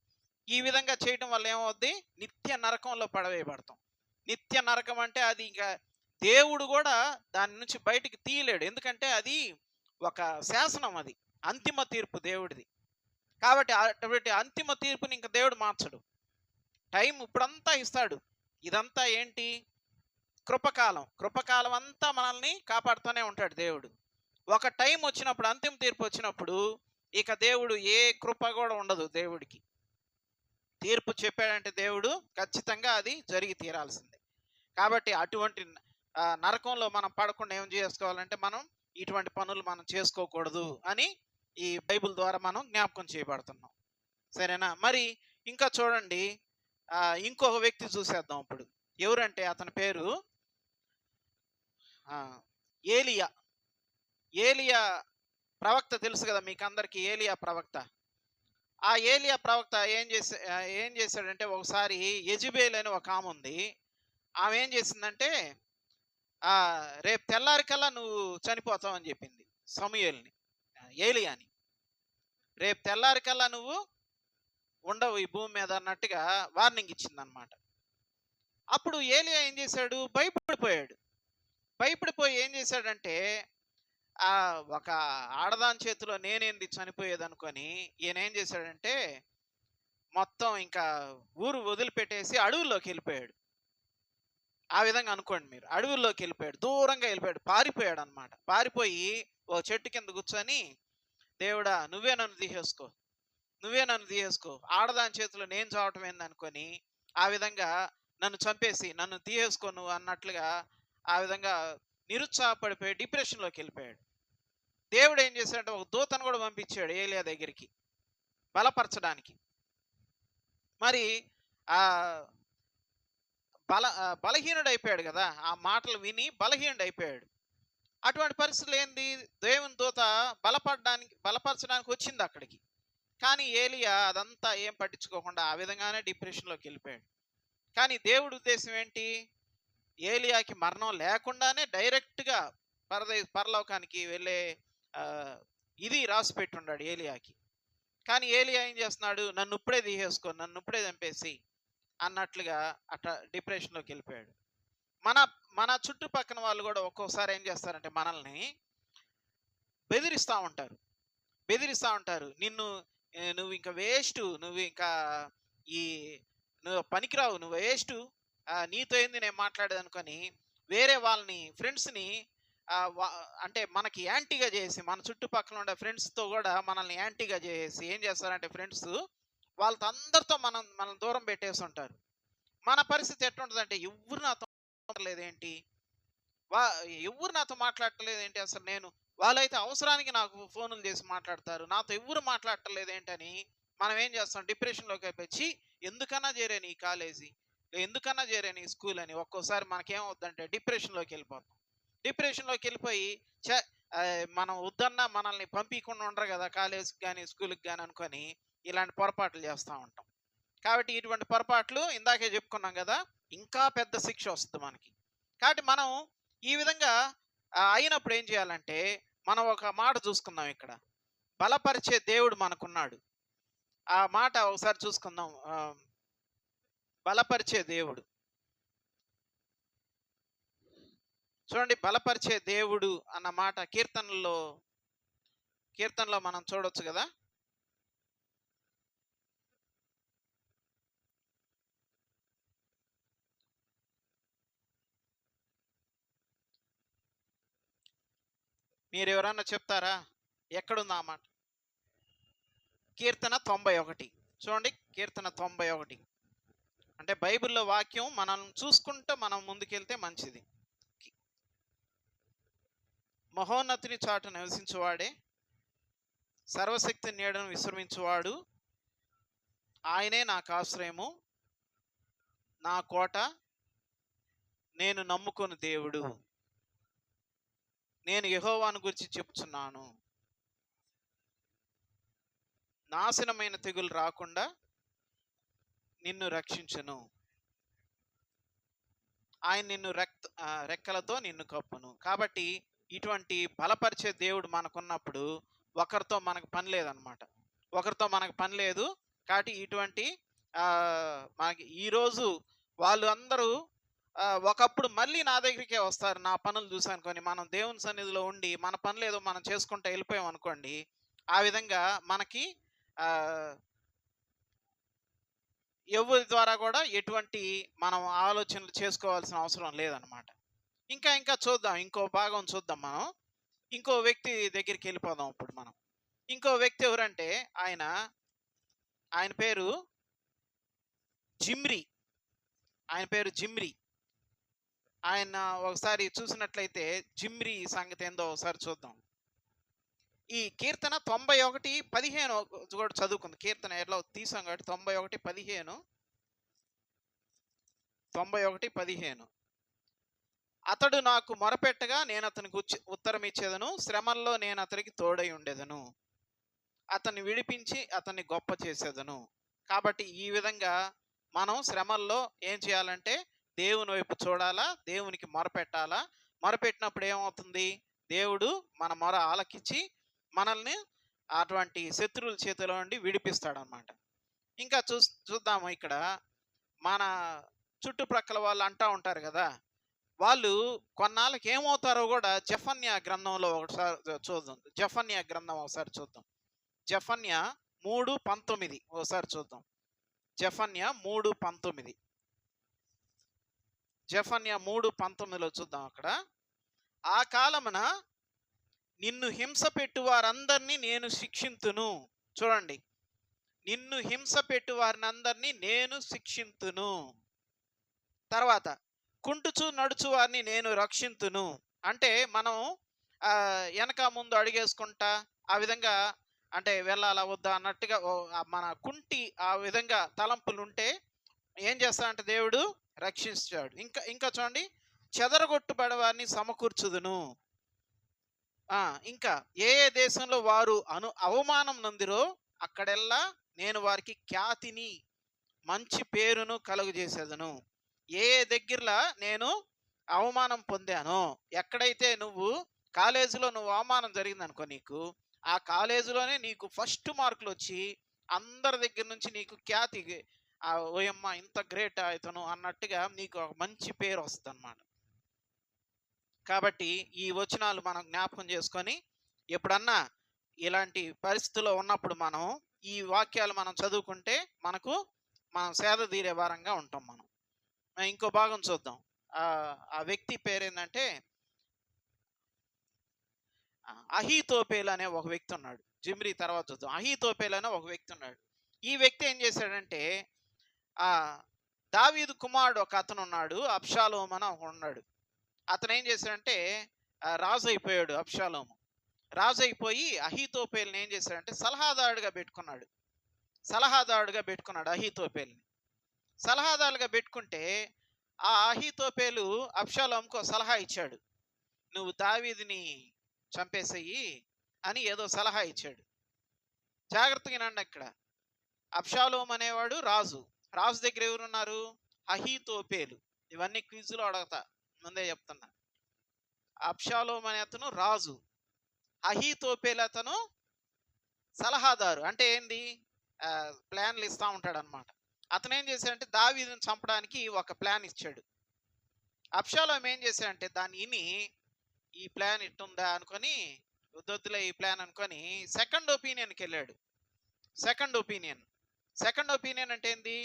ఈ విధంగా చేయటం వల్ల ఏమవుద్ది? నిత్య నరకంలో పడవేయబడతాం. నిత్య నరకం అంటే అది ఇంకా దేవుడు కూడా దాని నుంచి బయటికి తీయలేడు. ఎందుకంటే అది ఒక శాసనం, అది అంతిమ తీర్పు దేవుడిది. కాబట్టి అటువంటి అంతిమ తీర్పుని ఇంకా దేవుడు మార్చడు. టైం ఇప్పుడంతా ఇస్తాడు. ఇదంతా ఏంటి? కృపకాలం అంతా మనల్ని కాపాడుతూనే ఉంటాడు దేవుడు. ఒక టైం వచ్చినప్పుడు, అంతిమ తీర్పు వచ్చినప్పుడు ఇక దేవుడు ఏ కృప కూడా ఉండదు దేవుడికి. తీర్పు చెప్పాడంటే దేవుడు ఖచ్చితంగా అది జరిగి తీరాల్సిందే. కాబట్టి అటువంటి నరకంలో మనం పడకుండా ఏం చేసుకోవాలంటే మనం ఇటువంటి పనులు మనం చేసుకోకూడదు అని ఈ బైబిల్ ద్వారా మనం జ్ఞాపకం చేయబడుతున్నాం. సరేనా? మరి ఇంకా చూడండి, ఇంకొక వ్యక్తి చూసేద్దాం ఇప్పుడు. ఎవరంటే అతని పేరు ఏలియా. ఏలియా ప్రవక్త తెలుసు కదా మీకు అందరికీ. ఏలియా ప్రవక్త. ఆ ఏలియా ప్రవక్త ఏం చేశాడంటే, ఒకసారి యెజబెల్ అని ఒక ఆమె ఉంది. ఆమె ఏం చేసిందంటే, రేపు తెల్లారికల్లా నువ్వు చనిపోతావు అని చెప్పింది సమూయేలుని, ఏలియాని. రేపు తెల్లారికల్లా నువ్వు ఉండవు ఈ భూమి మీద అన్నట్టుగా వార్నింగ్ ఇచ్చిందనమాట. అప్పుడు ఏలియా ఏం చేశాడు? భయపడిపోయి ఏం చేశాడంటే, ఒక ఆడదాని చేతిలో నేనేంది చనిపోయేది అనుకొని ఈయన ఏం చేశాడంటే మొత్తం ఇంకా ఊరు వదిలిపెట్టేసి అడవుల్లోకి వెళ్ళిపోయాడు. ఆ విధంగా అనుకోండి మీరు. అడవుల్లోకి వెళ్ళిపోయాడు, దూరంగా వెళ్ళిపోయాడు, పారిపోయాడు అనమాట. పారిపోయి ఓ చెట్టు కింద కూర్చొని, దేవుడా నువ్వే నన్ను తీసేసుకో, ఆడదాని చేతిలో నేను చావటం ఏంది అనుకొని ఆ విధంగా నన్ను చంపేసి నన్ను తీసేసుకో నువ్వు అన్నట్లుగా ఆ విధంగా నిరుత్సాహపడిపోయి డిప్రెషన్లోకి వెళ్ళిపోయాడు. దేవుడు ఏం చేశాడంటే ఒక దూతను కూడా పంపించాడు ఏలియా దగ్గరికి బలపరచడానికి. మరి బలహీనుడైపోయాడు కదా, ఆ మాటలు విని బలహీనుడైపోయాడు. అటువంటి పరిస్థితులు ఏంది? దేవుని దూత బలపరచడానికి వచ్చింది అక్కడికి. కానీ ఏలియా అదంతా ఏం పట్టించుకోకుండా ఆ విధంగానే డిప్రెషన్లోకి వెళ్ళిపోయాడు. కానీ దేవుడి ఉద్దేశం ఏంటి? ఏలియాకి మరణం లేకుండానే డైరెక్ట్గా పరలోకానికి వెళ్ళే ఇది రాసి పెట్టున్నాడు ఏలియాకి. కానీ ఏలియా ఏం చేస్తున్నాడు? నన్ను ఇప్పుడే తీసేసుకో, నన్ను ఇప్పుడే చంపేసి అన్నట్లుగా అట్లా డిప్రెషన్లోకి వెళ్ళిపోయాడు. మన చుట్టుపక్కల వాళ్ళు కూడా ఒక్కోసారి ఏం చేస్తారంటే మనల్ని బెదిరిస్తూ ఉంటారు. నువ్వు ఇంకా వేస్ట్, నువ్వు పనికిరావు, నువ్వు వేస్ట్, నీతో ఏంది నేను మాట్లాడేది అనుకొని వేరే వాళ్ళని, ఫ్రెండ్స్ని అంటే మనకి యాంటీగా చేసి మన చుట్టుపక్కల ఉండే ఫ్రెండ్స్తో కూడా మనల్ని యాంటీగా చేసి ఏం చేస్తారంటే ఫ్రెండ్స్ వాళ్ళతో అందరితో మనం దూరం పెట్టేసి ఉంటారు. మన పరిస్థితి ఎట్లుంటుందంటే ఎవ్వరు నాతో మాట్లాడలేదేంటి, వా ఎవ్వరు నాతో మాట్లాడట్లేదేంటి, అసలు నేను వాళ్ళైతే అవసరానికి నాకు ఫోనులు చేసి మాట్లాడతారు, నాతో ఎవ్వరు మాట్లాడట్లేదేంటని మనం ఏం చేస్తాం, డిప్రెషన్లోకి అయిపోయి ఎందుకన్నా చేరాను ఈ కాలేజీ, ఎందుకన్నా చేరాను ఈ స్కూల్ అని ఒక్కోసారి మనకేమవుద్దంటే డిప్రెషన్లోకి వెళ్ళిపోతాం. డిప్రెషన్లోకి వెళ్ళిపోయి మనం వద్దన్నా మనల్ని పంపించకుండా ఉండరు కదా కాలేజ్కి కానీ స్కూల్కి కానీ అనుకొని ఇలాంటి పొరపాట్లు చేస్తూ ఉంటాం. కాబట్టి ఇటువంటి పొరపాట్లు ఇందాకే చెప్పుకున్నాం కదా, ఇంకా పెద్ద శిక్ష వస్తుంది మనకి. కాబట్టి మనం ఈ విధంగా అయినప్పుడు ఏం చేయాలంటే మనం ఒక మాట చూసుకుందాం. ఇక్కడ బలపరిచే దేవుడు మనకున్నాడు. ఆ మాట ఒకసారి చూసుకుందాం. బలపరిచే దేవుడు చూడండి, బలపరిచే దేవుడు అన్న మాట కీర్తనలో మనం చూడొచ్చు కదా. మీరు ఎవరన్నా చెప్తారా ఎక్కడుంది ఆ మాట? కీర్తన 91 చూడండి, కీర్తన 91. అంటే బైబిల్లో వాక్యం మనం చూసుకుంటూ మనం ముందుకెళ్తే మంచిది. మహోన్నతిని చాటు నివసించువాడే, సర్వశక్తి నీడను విశ్రమించువాడు, ఆయనే నాకు ఆశ్రయము, నా కోట, నేను నమ్ముకుని దేవుడు, నేను యెహోవాను గురించి చెప్తున్నాను. నాశనమైన తెగులు రాకుండా నిన్ను రక్షించును, ఆయన నిన్ను రెక్కలతో నిన్ను కప్పును. కాబట్టి ఇటువంటి బలపరిచే దేవుడు మనకున్నప్పుడు ఒకరితో మనకు పని లేదనమాట. ఒకరితో మనకు పని లేదు. కాబట్టి ఇటువంటి మనకి ఈరోజు వాళ్ళు అందరూ ఒకప్పుడు మళ్ళీ నా దగ్గరికే వస్తారు, నా పనులు చూసానుకొని. మనం దేవుని సన్నిధిలో ఉండి మన పనులు ఏదో మనం చేసుకుంటూ వెళ్ళిపోయాం అనుకోండి, ఆ విధంగా మనకి ఎవరి ద్వారా కూడా ఎటువంటి మనం ఆలోచనలు చేసుకోవాల్సిన అవసరం లేదనమాట. ఇంకా చూద్దాం, ఇంకో భాగం చూద్దాం. మనం ఇంకో వ్యక్తి దగ్గరికి వెళ్ళిపోదాం. ఇప్పుడు మనం ఇంకో వ్యక్తి ఎవరంటే ఆయన పేరు జిమ్రీ. ఆయన ఒకసారి చూసినట్లయితే జిమ్రీ సంగతి ఏందో ఒకసారి చూద్దాం. ఈ కీర్తన 91:15 కూడా చదువుకుంది. కీర్తన ఎట్లా తీసాం కాబట్టి 91:15 అతడు నాకు మొరపెట్టగా నేను అతనికి ఉత్తరం ఇచ్చేదను, శ్రమల్లో నేను అతనికి తోడై ఉండేదను, అతన్ని విడిపించి అతన్ని గొప్ప చేసేదను. కాబట్టి ఈ విధంగా మనం శ్రమల్లో ఏం చేయాలంటే దేవుని వైపు చూడాలా, దేవునికి మొరపెట్టాలా. మొరపెట్టినప్పుడు ఏమవుతుంది, దేవుడు మన మొర ఆలకించి మనల్ని అటువంటి శత్రువుల చేతిలో నుండి విడిపిస్తాడనమాట. ఇంకా చూద్దాము. ఇక్కడ మన చుట్టుప్రక్కల వాళ్ళు అంటూ ఉంటారు కదా, వాళ్ళు కొన్నాళ్ళకి ఏమవుతారో కూడా జెఫన్యా గ్రంథంలో ఒకసారి చూద్దాం. జెఫన్యా గ్రంథం ఒకసారి చూద్దాం. జెఫన్యా 3:19 ఒకసారి చూద్దాం. జెఫన్యా 3:19 జెఫన్యా 3:19లో చూద్దాం. అక్కడ ఆ కాలమున నిన్ను హింస పెట్టు వారందరినీ నేను శిక్షింతును. చూడండి, నిన్ను హింస పెట్టు వారిని అందరినీ నేను శిక్షింతును. తర్వాత కుంటుచు నడుచు వారిని నేను రక్షింతును. అంటే మనం వెనక ముందు అడిగేసుకుంటా ఆ విధంగా అంటే వెళ్ళాలా వద్దా అన్నట్టుగా మన కుంటి ఆ విధంగా తలంపులు ఉంటే ఏం చేస్తాడంటే దేవుడు రక్షిస్తాడు. ఇంకా చూడండి, చెదరగొట్టుబడే వారిని సమకూర్చుదును. ఇంకా ఏ దేశంలో వారు అవమానం నందిరో అక్కడెల్లా నేను వారికి ఖ్యాతిని మంచి పేరును కలుగజేసేదను. ఏ దగ్గరలా నేను అవమానం పొందానో, ఎక్కడైతే నువ్వు కాలేజీలో అవమానం జరిగిందనుకో, నీకు ఆ కాలేజీలోనే నీకు ఫస్ట్ మార్కులు వచ్చి అందరి దగ్గర నుంచి నీకు ఖ్యాతి, ఓయమ్మ ఇంత గ్రేట్ అవుతాను అన్నట్టుగా నీకు ఒక మంచి పేరు వస్తుంది అన్నమాట. కాబట్టి ఈ వచనాలు మనం జ్ఞాపకం చేసుకొని ఎప్పుడన్నా ఇలాంటి పరిస్థితుల్లో ఉన్నప్పుడు మనం ఈ వాక్యాలు మనం చదువుకుంటే మనం సేద తీరే వారంగా ఉంటాం. మనం ఇంకో భాగం చూద్దాం. ఆ వ్యక్తి పేరేంటంటే అహీతోపేలు అనే ఒక వ్యక్తి ఉన్నాడు. జిమ్రీ తర్వాత చూద్దాం. అహీతోపేలు అనే ఒక వ్యక్తి ఉన్నాడు. ఈ వ్యక్తి ఏం చేశాడంటే ఆ దావీదు కుమారుడు ఒక అతను ఉన్నాడు, అబ్షాలోము అని ఒకడు ఉన్నాడు. అతను ఏం చేశాడంటే రాజు అయిపోయాడు. అబ్షాలోము రాజు అయిపోయి అహీతోపేలుని ఏం చేశాడంటే సలహాదారుడిగా పెట్టుకున్నాడు అహీతోపేలుని. సలహాదారుగా పెట్టుకుంటే ఆ అహీతోపేలు అబ్షాలోముకు సలహా ఇచ్చాడు, నువ్వు దావీదుని చంపేసేయి అని ఏదో సలహా ఇచ్చాడు. జాగ్రత్తగా వినండి. ఇక్కడ అబ్షాలోము అనేవాడు రాజు దగ్గర ఎవరున్నారు? అహీతోపేలు. ఇవన్నీ క్విజ్లో అడగతా, ముందే చెప్తున్నా. అబ్షాలోము అనే అతను రాజు, అహీతోపేలు అతను సలహాదారు. అంటే ఏంది? ప్లాన్లు ఇస్తూ ఉంటాడు అనమాట. అతను ఏం చేశాడంటే దావీదుని చంపడానికి ఒక ప్లాన్ ఇచ్చాడు. అబ్షాలోము ఏం చేశాడంటే దాన్ని విని ఈ ప్లాన్ ఇట్టుందా అనుకొని, వద్దొద్దులే ఈ ప్లాన్ అనుకొని సెకండ్ ఒపీనియన్కి వెళ్ళాడు. సెకండ్ ఒపీనియన్ అంటే ఏంది?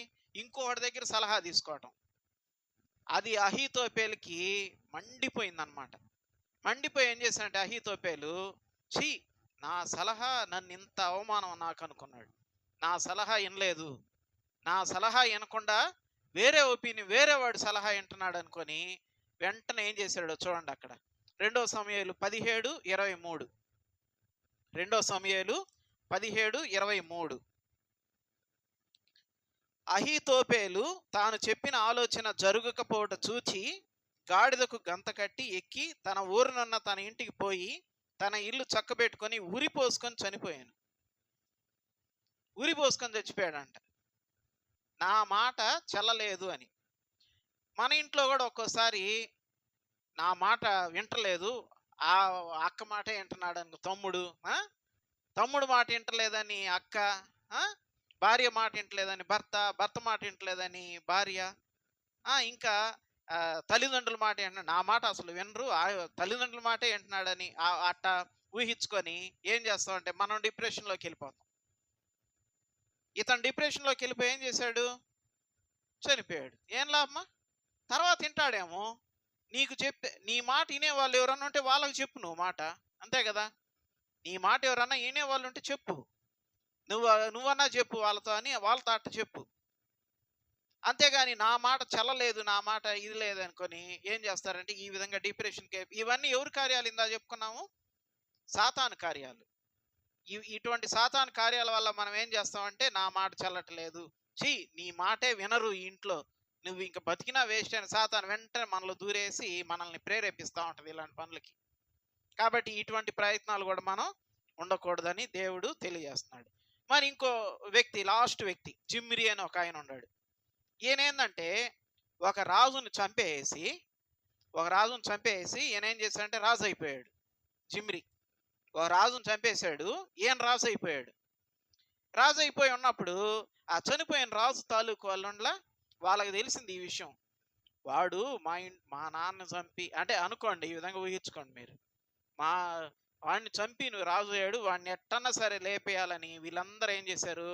ఇంకొకటి దగ్గర సలహా తీసుకోవటం. అది అహీతోపేలుకి మండిపోయిందనమాట. మండిపోయి ఏం చేశాడంటే అహీతోపేలు, ఛీ, నా సలహా నన్ను ఇంత అవమానం నాకు అనుకున్నాడు, నా సలహా వినలేదు, నా సలహా వినకుండా వేరే వాడి సలహా వింటున్నాడు అనుకొని వెంటనే ఏం చేశాడో చూడండి. అక్కడ 2 సమూయేలు 17:23. 2 సమూయేలు 17:23. అహీతోపేలు తాను చెప్పిన ఆలోచన జరగకపోవట చూచి గాడిదకు గంత కట్టి ఎక్కి తన ఊరునున్న తన ఇంటికి పోయి తన ఇల్లు చక్కబెట్టుకొని ఉరిపోసుకొని చచ్చిపోయాడంట. నా మాట చెల్లలేదు అని. మన ఇంట్లో కూడా ఒక్కోసారి నా మాట వింటలేదు, ఆ అక్క మాట వింటున్నాడు అనుకో తమ్ముడు మాట వింటలేదని అక్క, భార్య మాట వింటలేదని భర్త మాట వింటలేదని భార్య, ఇంకా తల్లిదండ్రుల మాట వింటున్నాడు. నా మాట అసలు వినరు, తల్లిదండ్రుల మాటే వింటున్నాడని అట్ట ఊహించుకొని ఏం చేస్తామంటే మనం డిప్రెషన్లోకి వెళ్ళిపోతాం. ఇతను డిప్రెషన్లోకి వెళ్ళిపోయి ఏం చేశాడు? చనిపోయాడు. ఏం లాభమా? తర్వాత వింటాడేమో. నీ మాట వినేవాళ్ళు ఎవరన్నా ఉంటే వాళ్ళకి చెప్పు నువ్వు మాట, అంతే కదా? నీ మాట ఎవరన్నా వినేవాళ్ళు ఉంటే చెప్పు, నువ్వన్నా చెప్పు వాళ్ళతో అని, వాళ్ళతో అట్ట చెప్పు. అంతేగాని నా మాట చల్లలేదు, నా మాట ఇది లేదు అనుకొని ఏం చేస్తారంటే ఈ విధంగా డిప్రెషన్కి. ఇవన్నీ ఎవరి కార్యాలు? ఇందా చెప్పుకున్నాము, సాతాను కార్యాలు. ఇటువంటి సాతాను కార్యాల వల్ల మనం ఏం చేస్తామంటే నా మాట చల్లట్లేదు, నీ మాటే వినరు ఈ ఇంట్లో, నువ్వు ఇంకా బతికినా వేస్ట్ అని సాతాను వెంటనే మనలో దూరేసి మనల్ని ప్రేరేపిస్తూ ఉంటుంది ఇలాంటి పనులకి. కాబట్టి ఇటువంటి ప్రయత్నాలు కూడా మనం ఉండకూడదని దేవుడు తెలియజేస్తున్నాడు. మరి ఇంకో వ్యక్తి, లాస్ట్ వ్యక్తి జిమ్రీ అని ఒక ఆయన ఉన్నాడు. ఈయనేందంటే ఒక రాజును చంపేసి ఈయన ఏం చేశాడంటే రాజు అయిపోయాడు. జిమ్రీ ఒక రాజును చంపేశాడు, ఈయన రాజు అయిపోయాడు. రాజు అయిపోయి ఉన్నప్పుడు ఆ చనిపోయిన రాజు తాలూకు వాళ్ళకి తెలిసింది ఈ విషయం. వాడు మా నాన్న చంపి, అంటే అనుకోండి, ఈ విధంగా ఊహించుకోండి మీరు, వాడిని చంపి నువ్వు రాజు అయ్యాడు, వాడిని ఎట్టన్నా సరే లేపేయాలని వీళ్ళందరూ ఏం చేశారు?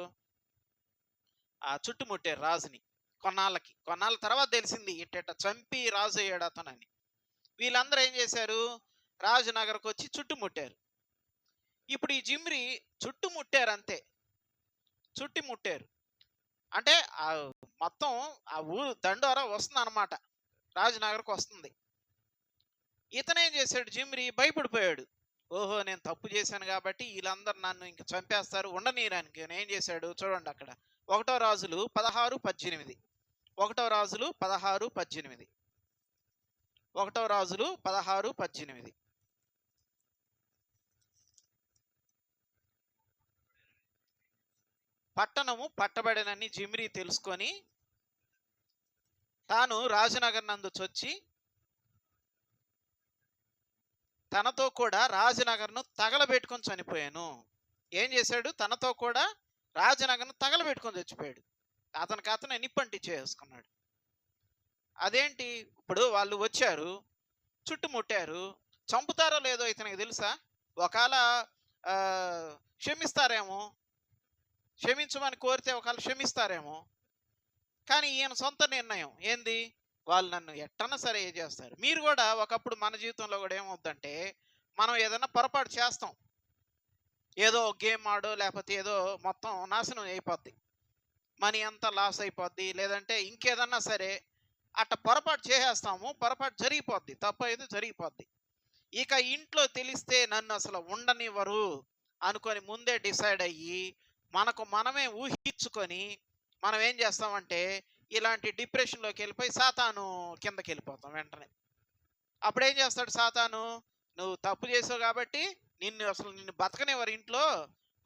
చుట్టుముట్టారు రాజుని. కొన్నాళ్ళ తర్వాత తెలిసింది ఇట్ట చంపి రాజు అయ్యాడు అతనని. వీళ్ళందరూ ఏం చేశారు? రాజనగర్కి వచ్చి చుట్టుముట్టారు. ఇప్పుడు ఈ జిమ్రీ చుట్టుముట్టారు అంటే మొత్తం ఆ ఊరు దండోరా వస్తుంది అనమాట, రాజనగర్కి వస్తుంది. ఇతనేం చేశాడు? జిమ్రీ భయపడిపోయాడు. ఓహో, నేను తప్పు చేశాను కాబట్టి వీళ్ళందరూ నన్ను ఇంక చంపేస్తారు, ఉండనీయడానికి ఏం చేశాడు చూడండి. అక్కడ 1 రాజులు 16:18. 1 రాజులు 16:18. 1 రాజులు 16:18. పట్టణము పట్టబడినని జిమ్రీ తెలుసుకొని తాను రాజనగర్ నందు చొచ్చి తనతో కూడా రాజనగర్ను తగలబెట్టుకొని చనిపోయాను. ఏం చేశాడు? తనతో కూడా రాజనగర్ను తగలబెట్టుకొని చచ్చిపోయాడు. అతను నిప్పంటి చేసుకున్నాడు. అదేంటి? ఇప్పుడు వాళ్ళు వచ్చారు, చుట్టుముట్టారు, చంపుతారో లేదో ఇతనికి తెలుసా? ఒకవేళ క్షమిస్తారేమో, క్షమించమని కోరితే ఒకవేళ క్షమిస్తారేమో. కానీ ఈయన సొంత నిర్ణయం ఏంది? వాళ్ళు నన్ను ఎట్టన్నా సరే చేస్తారు. మీరు కూడా ఒకప్పుడు మన జీవితంలో కూడా ఏమవుద్దంటే మనం ఏదైనా పొరపాటు చేస్తాం. ఏదో గేమ్ ఆడో లేకపోతే ఏదో మొత్తం నాశనం అయిపోద్ది. మనీ అంతా లాస్ అయిపోద్ది. లేదంటే ఇంకేదన్నా సరే అట్ట పొరపాటు చేసేస్తాము. పొరపాటు జరిగిపోద్ది. తప్పైతే జరిగిపోద్ది. ఇక ఇంట్లో తెలిస్తే నన్ను అసలు ఉండనివ్వరు అనుకొని ముందే డిసైడ్ అయ్యి, మనకు మనమే ఊహించుకొని మనం ఏం చేస్తామంటే ఇలాంటి డిప్రెషన్‌లోకి వెళ్ళిపోయి సాతాను కిందకెళ్ళిపోతాం వెంటనే. అప్పుడేం చేస్తాడు సాతాను? నువ్వు తప్పు చేసావు కాబట్టి నిన్ను బతకనివ్వరు ఇంట్లో.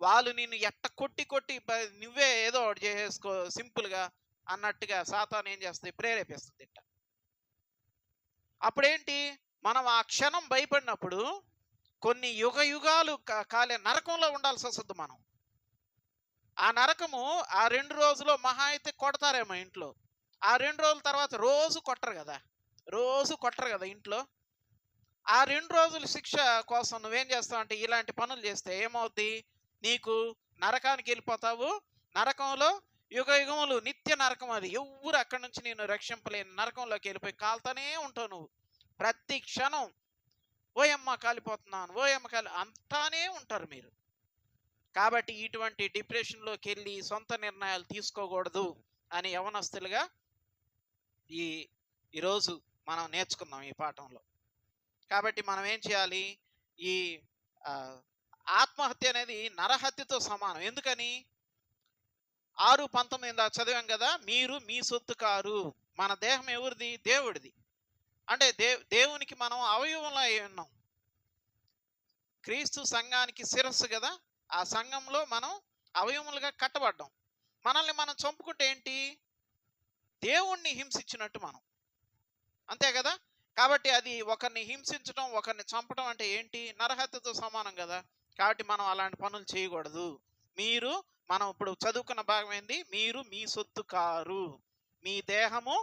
వాళ్ళు నిన్ను ఎట్ట కొట్టి కొట్టి నువ్వే ఏదో ఒకటి చేసేసుకో సింపుల్‌గా అన్నట్టుగా సాతాను ఏం చేస్తది? ప్రేరేపిస్తది ఇట్ట. అప్పుడేంటి? మనం ఆ క్షణం భయపడినప్పుడు కొన్ని యుగాలు కాలే నరకంలో ఉండాల్సొస్తది మనం. ఆ నరకము ఆ 2 రోజులో మహా అయితే కొడతారేమో ఇంట్లో. ఆ 2 రోజుల తర్వాత రోజు కొట్టరు గదా! రోజు కొట్టరు గదా ఇంట్లో. ఆ 2 రోజుల శిక్ష కోసం నువ్వేం చేస్తావంటే ఇలాంటి పనులు చేస్తే ఏమవుద్ది? నీకు నరకానికెళ్ళిపోతావు. నరకంలో యుగయుగములు నిత్య నరకం అది. ఎవ్వరు అక్కడి నుంచి నిన్ను రక్షింపలేని నరకంలోకెళ్ళిపోయి కాలుతానే ఉంటావు నువ్వు. ప్రతి క్షణం ఓయమ్మ కాలిపోతున్నాను, ఓయమ్మ అంటానే ఉంటారు మీరు. కాబట్టి ఇటువంటి డిప్రెషన్‌లోకెళ్ళి సొంత నిర్ణయాలు తీసుకోకూడదు అని యవనస్తులుగా ఈ ఈరోజు మనం నేర్చుకున్నాం ఈ పాఠంలో. కాబట్టి మనం ఏం చేయాలి? ఈ ఆత్మహత్య అనేది నరహత్యతో సమానం. ఎందుకని? 6:19 ఇందాక చదివాం కదా! మీరు మీ సొత్తు కారు. మన దేహం ఎవరిది? దేవుడిది. అంటే దేవునికి మనం అవయవంలో అయి ఉన్నాం. క్రీస్తు సంఘానికి శిరస్సు కదా! ఆ సంఘంలో మనం అవయవములుగా కట్టబడ్డాం. మనల్ని మనం చంపుకుంటే ఏంటి? దేవుణ్ణి హింసించినట్టు మనం. అంతే కదా! కాబట్టి అది ఒకరిని హింసించడం, ఒకరిని చంపడం అంటే ఏంటి? నరహత్యతో సమానం కదా! కాబట్టి మనం అలాంటి పనులు చేయకూడదు. మనం ఇప్పుడు చదువుకున్న భాగం ఏంది? మీరు మీ సొత్తు కారు. మీ దేహము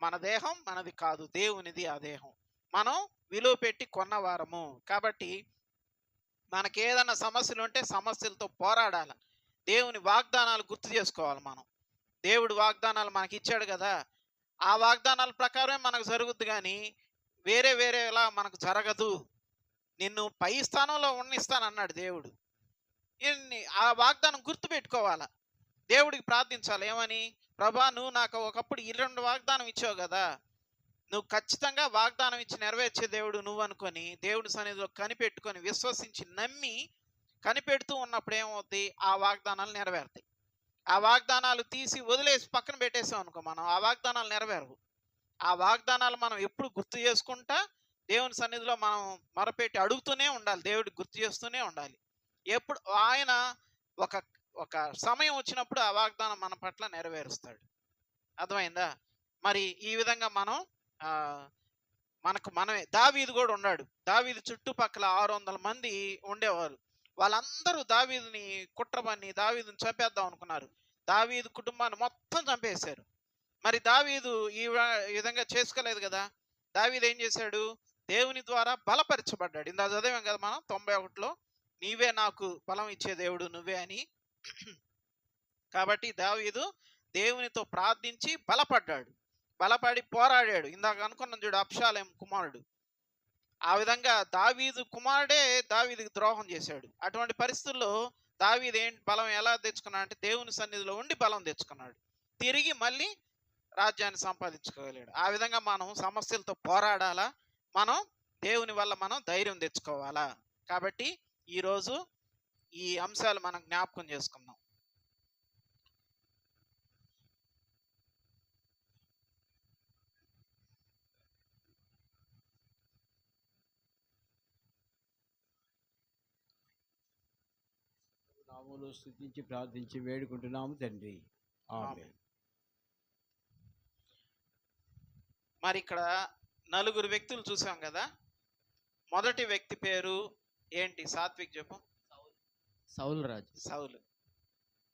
మన దేహం మనది కాదు. దేవునిది ఆ దేహం. మనం విలువ పెట్టి కొన్నవారము. కాబట్టి మనకేదన్నా సమస్యలు ఉంటే సమస్యలతో పోరాడాలి. దేవుని వాగ్దానాలు గుర్తు చేసుకోవాలి మనం. దేవుడు వాగ్దానాలు మనకిచ్చాడు కదా! ఆ వాగ్దానాల ప్రకారమే మనకు జరుగుద్ది గానీ, వేరేలా మనకు జరగదు. నిన్ను పై స్థానంలో ఉన్నిస్తానన్నాడు దేవుడు. ఆ వాగ్దానం గుర్తుపెట్టుకోవాల. దేవుడికి ప్రార్థించాలి. ఏమని? ప్రభా నువ్వు నాకు ఒకప్పుడు ఇలాంటి వాగ్దానం ఇచ్చావు కదా! నువ్వు ఖచ్చితంగా వాగ్దానం ఇచ్చి నెరవేర్చే దేవుడు నువ్వు అనుకొని, దేవుడి సన్నిధిలో కనిపెట్టుకొని, విశ్వసించి, నమ్మి కనిపెడుతూ ఉన్నప్పుడు ఏమవుద్ది? ఆ వాగ్దానాలు నెరవేరుతాయి. ఆ వాగ్దానాలు తీసి వదిలేసి పక్కన పెట్టేసాం అనుకో మనం, ఆ వాగ్దానాలు నెరవేరవు. ఆ వాగ్దానాలు మనం ఎప్పుడు గుర్తు చేసుకుంటా దేవుని సన్నిధిలో మనం మొరపెట్టి అడుగుతూనే ఉండాలి. దేవుడికి గుర్తు చేస్తూనే ఉండాలి. ఎప్పుడు ఆయన ఒక ఒక సమయం వచ్చినప్పుడు ఆ వాగ్దానం మన పట్ల నెరవేరుస్తాడు. అర్థమైందా? మరి ఈ విధంగా మనం మనమే దావీదు కూడా ఉన్నాడు. దావీదు చుట్టుపక్కల 600 మంది ఉండేవారు. వాళ్ళందరూ దావీదుని కుట్రబన్ని దావీదుని చంపేద్దాం అనుకున్నారు. దావీదు కుటుంబాన్ని మొత్తం చంపేశారు. మరి దావీదు ఈ విధంగా చేసుకోలేదు కదా! దావీదు ఏం చేశాడు? దేవుని ద్వారా బలపరచబడ్డాడు. ఇందాక చదివాం కదా మనం 91లో, నీవే నాకు బలం ఇచ్చే దేవుడు నువ్వే అని. కాబట్టి దావీదు దేవునితో ప్రార్థించి బలపడ్డాడు. బలపడి పోరాడాడు. ఇందాక అనుకున్నాం చూడు, అబ్షాలోము కుమారుడు. ఆ విధంగా దావీదు కుమారుడే దావీదుకి ద్రోహం చేశాడు. అటువంటి పరిస్థితుల్లో దావీదు బలం ఎలా తెచ్చుకున్నాడు అంటే దేవుని సన్నిధిలో ఉండి బలం తెచ్చుకున్నాడు. తిరిగి మళ్ళీ రాజ్యాన్ని సంపాదించుకోగలిగాడు. ఆ విధంగా మనం సమస్యలతో పోరాడాలా, మనం దేవుని వల్ల మనం ధైర్యం తెచ్చుకోవాలా. కాబట్టి ఈరోజు ఈ అంశాలు మనం జ్ఞాపకం చేసుకుందాం. నామములో స్తుతించి ప్రార్థించి వేడుకుంటున్నాము తండ్రి. ఆమేన్. మరి ఇక్కడ 4 వ్యక్తులు చూసాం కదా! మొదటి వ్యక్తి పేరు ఏంటి? సాత్విక్ చెప్పు. సౌలు రాజు. సౌలు.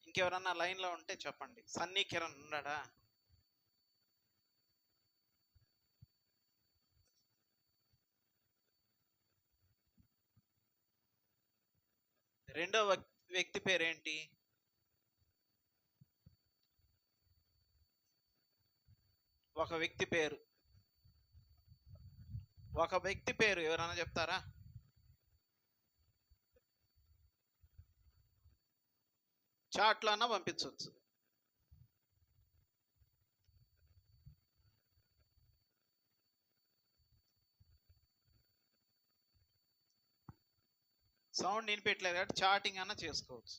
ఇంకెవరన్నా లైన్లో ఉంటే చెప్పండి. సన్నీ కిరణ్ ఉన్నాడా? రెండో వ్యక్తి పేరేంటి? ఒక వ్యక్తి పేరు ఒక వ్యక్తి పేరు ఎవరైనా చెప్తారా? చాట్లో అన్నా పంపించవచ్చు. సౌండ్ వినిపించలేదు కాబట్టి చాటింగ్ అన్నా చేసుకోవచ్చు.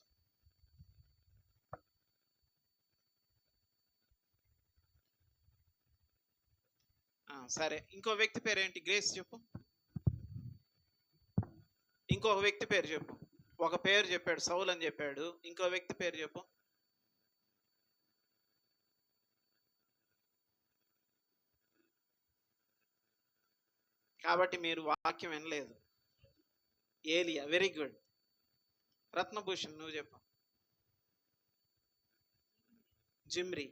సరే, ఇంకో వ్యక్తి పేరు ఏంటి? గ్రేస్ చెప్పు. ఇంకొక వ్యక్తి పేరు చెప్పు. ఒక పేరు చెప్పాడు, సౌల్ అని చెప్పాడు. ఇంకో వ్యక్తి పేరు చెప్పు. కాబట్టి మీరు వాక్యం వినలేదు. ఏలియా, వెరీ గుడ్. రత్నభూషణ్ నువ్వు చెప్పు. జిమ్రీ,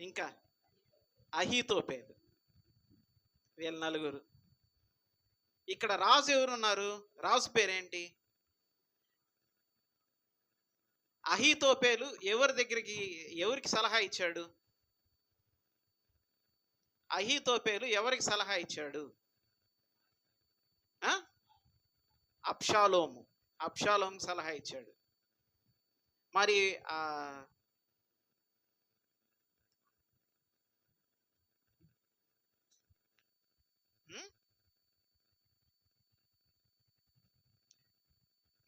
ఇంకా అహీతోపేలు. వీళ్ళ నలుగురు. ఇక్కడ రాజు ఎవరున్నారు? రాజు పేరేంటి? అహీతోపేలు ఎవరికి సలహా ఇచ్చాడు? అహీతోపేలు ఎవరికి సలహా ఇచ్చాడు? అబ్షాలోము సలహా ఇచ్చాడు. మరి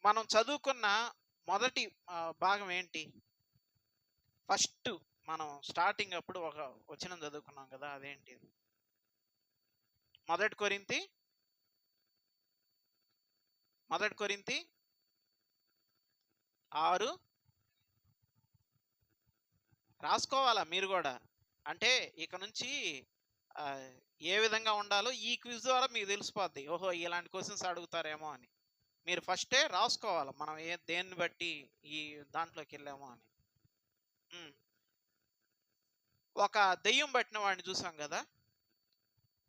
మనం చదువుకున్న మొదటి భాగం ఏంటి? ఫస్ట్ మనం స్టార్టింగ్ అప్పుడు ఒక వచనం చదువుకున్నాం కదా, అదేంటి? మొదటి కొరింథీ 6 రాసుకోవాలా మీరు కూడా. అంటే ఇక నుంచి ఏ విధంగా ఉండాలో ఈ క్విజ్ ద్వారా మీకు తెలిసిపోద్ది. ఓహో, ఇలాంటి క్వశ్చన్స్ అడుగుతారేమో అని. మీరు ఫస్టే రాసుకోవాలి మనం దేన్ని బట్టి ఈ దాంట్లోకి వెళ్ళామో అని. ఒక దెయ్యం పట్టిన వాడిని చూసాం కదా,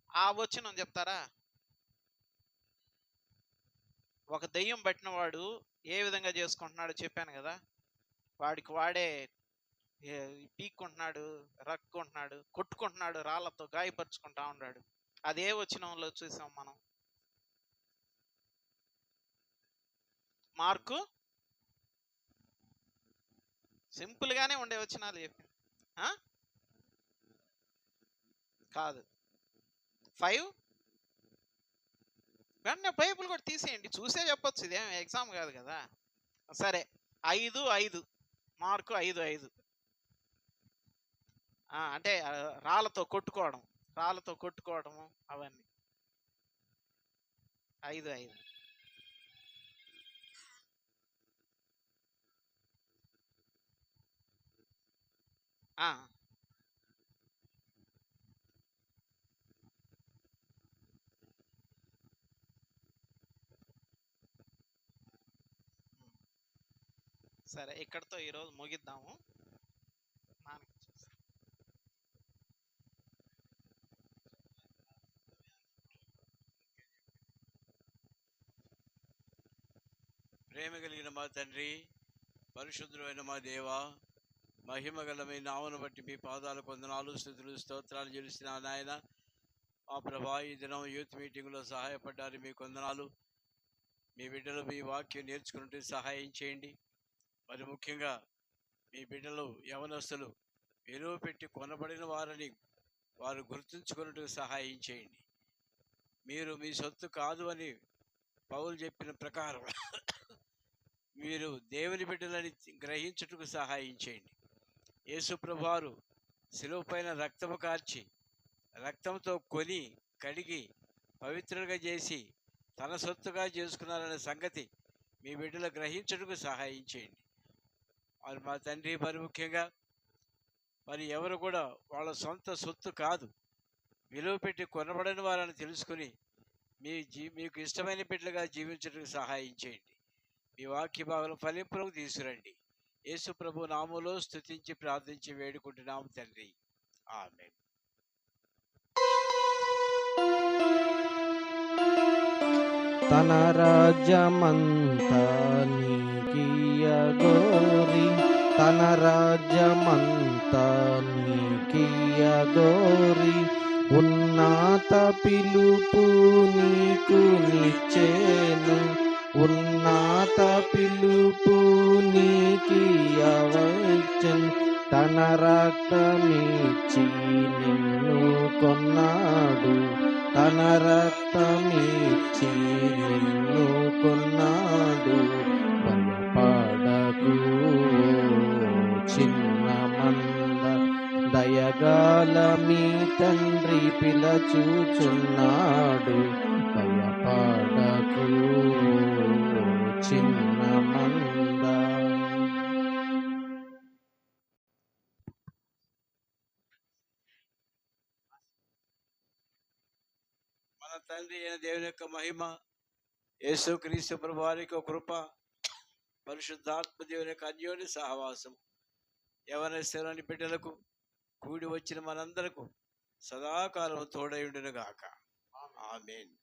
ఆ వచనం చెప్తారా? ఒక దెయ్యం పట్టిన వాడు ఏ విధంగా చేసుకుంటున్నాడో చెప్పాను కదా. వాడికి వాడే పీక్కుంటున్నాడు, రక్కుంటున్నాడు, కొట్టుకుంటున్నాడు, రాళ్లతో గాయపరుచుకుంటా ఉన్నాడు. అదే వచనంలో చూసాం మనం. మార్కు సింపుల్ గానే ఉండే వచనాలు చెప్పింది కాదు. 5 వెంటనే బైబుల్ కూడా తీసేయండి, చూసే చెప్పొచ్చు, ఇదేం ఎగ్జామ్ కాదు కదా. సరే, 5:5 మార్కు 5:5 అంటే రాళ్ళతో కొట్టుకోవడము అవన్నీ. 5:5 సరే, ఇక్కడతో ఈరోజు ముగిద్దాము. ప్రేమ కలిగిన మా తండ్రి, పరిశుద్ధుడైన మా దేవా, మహిమ గల మీ నామమును బట్టి మీ పాదాలకు వందనాలు, స్తుతులు, స్తోత్రాలు చెల్లిస్తున్నా నాయన. మా ప్రభా, ఈ దినం యూత్ మీటింగ్లో సహాయపడ్డారు, మీకు వందనాలు. మీ బిడ్డలు మీ వాక్యం నేర్చుకున్నట్టు సహాయం చేయండి. మరి ముఖ్యంగా మీ బిడ్డలు యవనస్తులు విలువ పెట్టి కొనబడిన వారని వారు గుర్తుంచుకున్నట్టు సహాయం చేయండి. మీరు మీ సొత్తు కాదు అని పౌలు చెప్పిన ప్రకారం మీరు దేవుని బిడ్డలని గ్రహించుటకు సహాయం చేయండి. యేసు ప్రభువారు శిలువ పైన రక్తము కార్చి రక్తంతో కొని కడిగి పవిత్రులుగా చేసి తన సొత్తుగా చేసుకున్నారనే సంగతి మీ బిడ్డలు గ్రహించుటకు సహాయం చేయండి. మరి మా తండ్రి, మరి ముఖ్యంగా మరి ఎవరు కూడా వాళ్ళ సొంత సొత్తు కాదు, విలువ పెట్టి కొనబడని వారని తెలుసుకుని మీకు ఇష్టమైన బిడ్డలుగా జీవించడానికి సహాయం చేయండి. మీ వాక్య భాగంలో ఫలింపులకు తీసుకురండి. యేసు ప్రభు నామములో స్తుతించి ప్రార్థించి వేడుకుంటున్నాము తండ్రి, ఆమేన్. తన రాజ్యమంతా నీకియ్యగోరి తన రాజ్యమంతా నీకియగోరి ఉన్నత పిలుపు నీకు నిచ్చేను ఉన్నత పిలుపు నీకియవచ్చెను తన రక్తమిచ్చి నిన్ను కొన్నాడు తన రక్తమిచ్చి నిన్ను కొన్నాడు భయపడకు చిన్న మంద దయగాల మీ తండ్రి పిలచూచున్నాడు భయపడకు చిన్న మంద. మన తండ్రి అయిన దేవుని యొక్క మహిమ, యేసుక్రీస్తు ప్రభు వారి యొక్క కృప, పరిశుద్ధాత్మ దేవుని యొక్క అన్యోన్య సహవాసం యవనస్తులని బిడ్డలకు కూడి వచ్చిన మనందరకు సదాకాలం తోడై ఉండును గాక. ఆమేన్.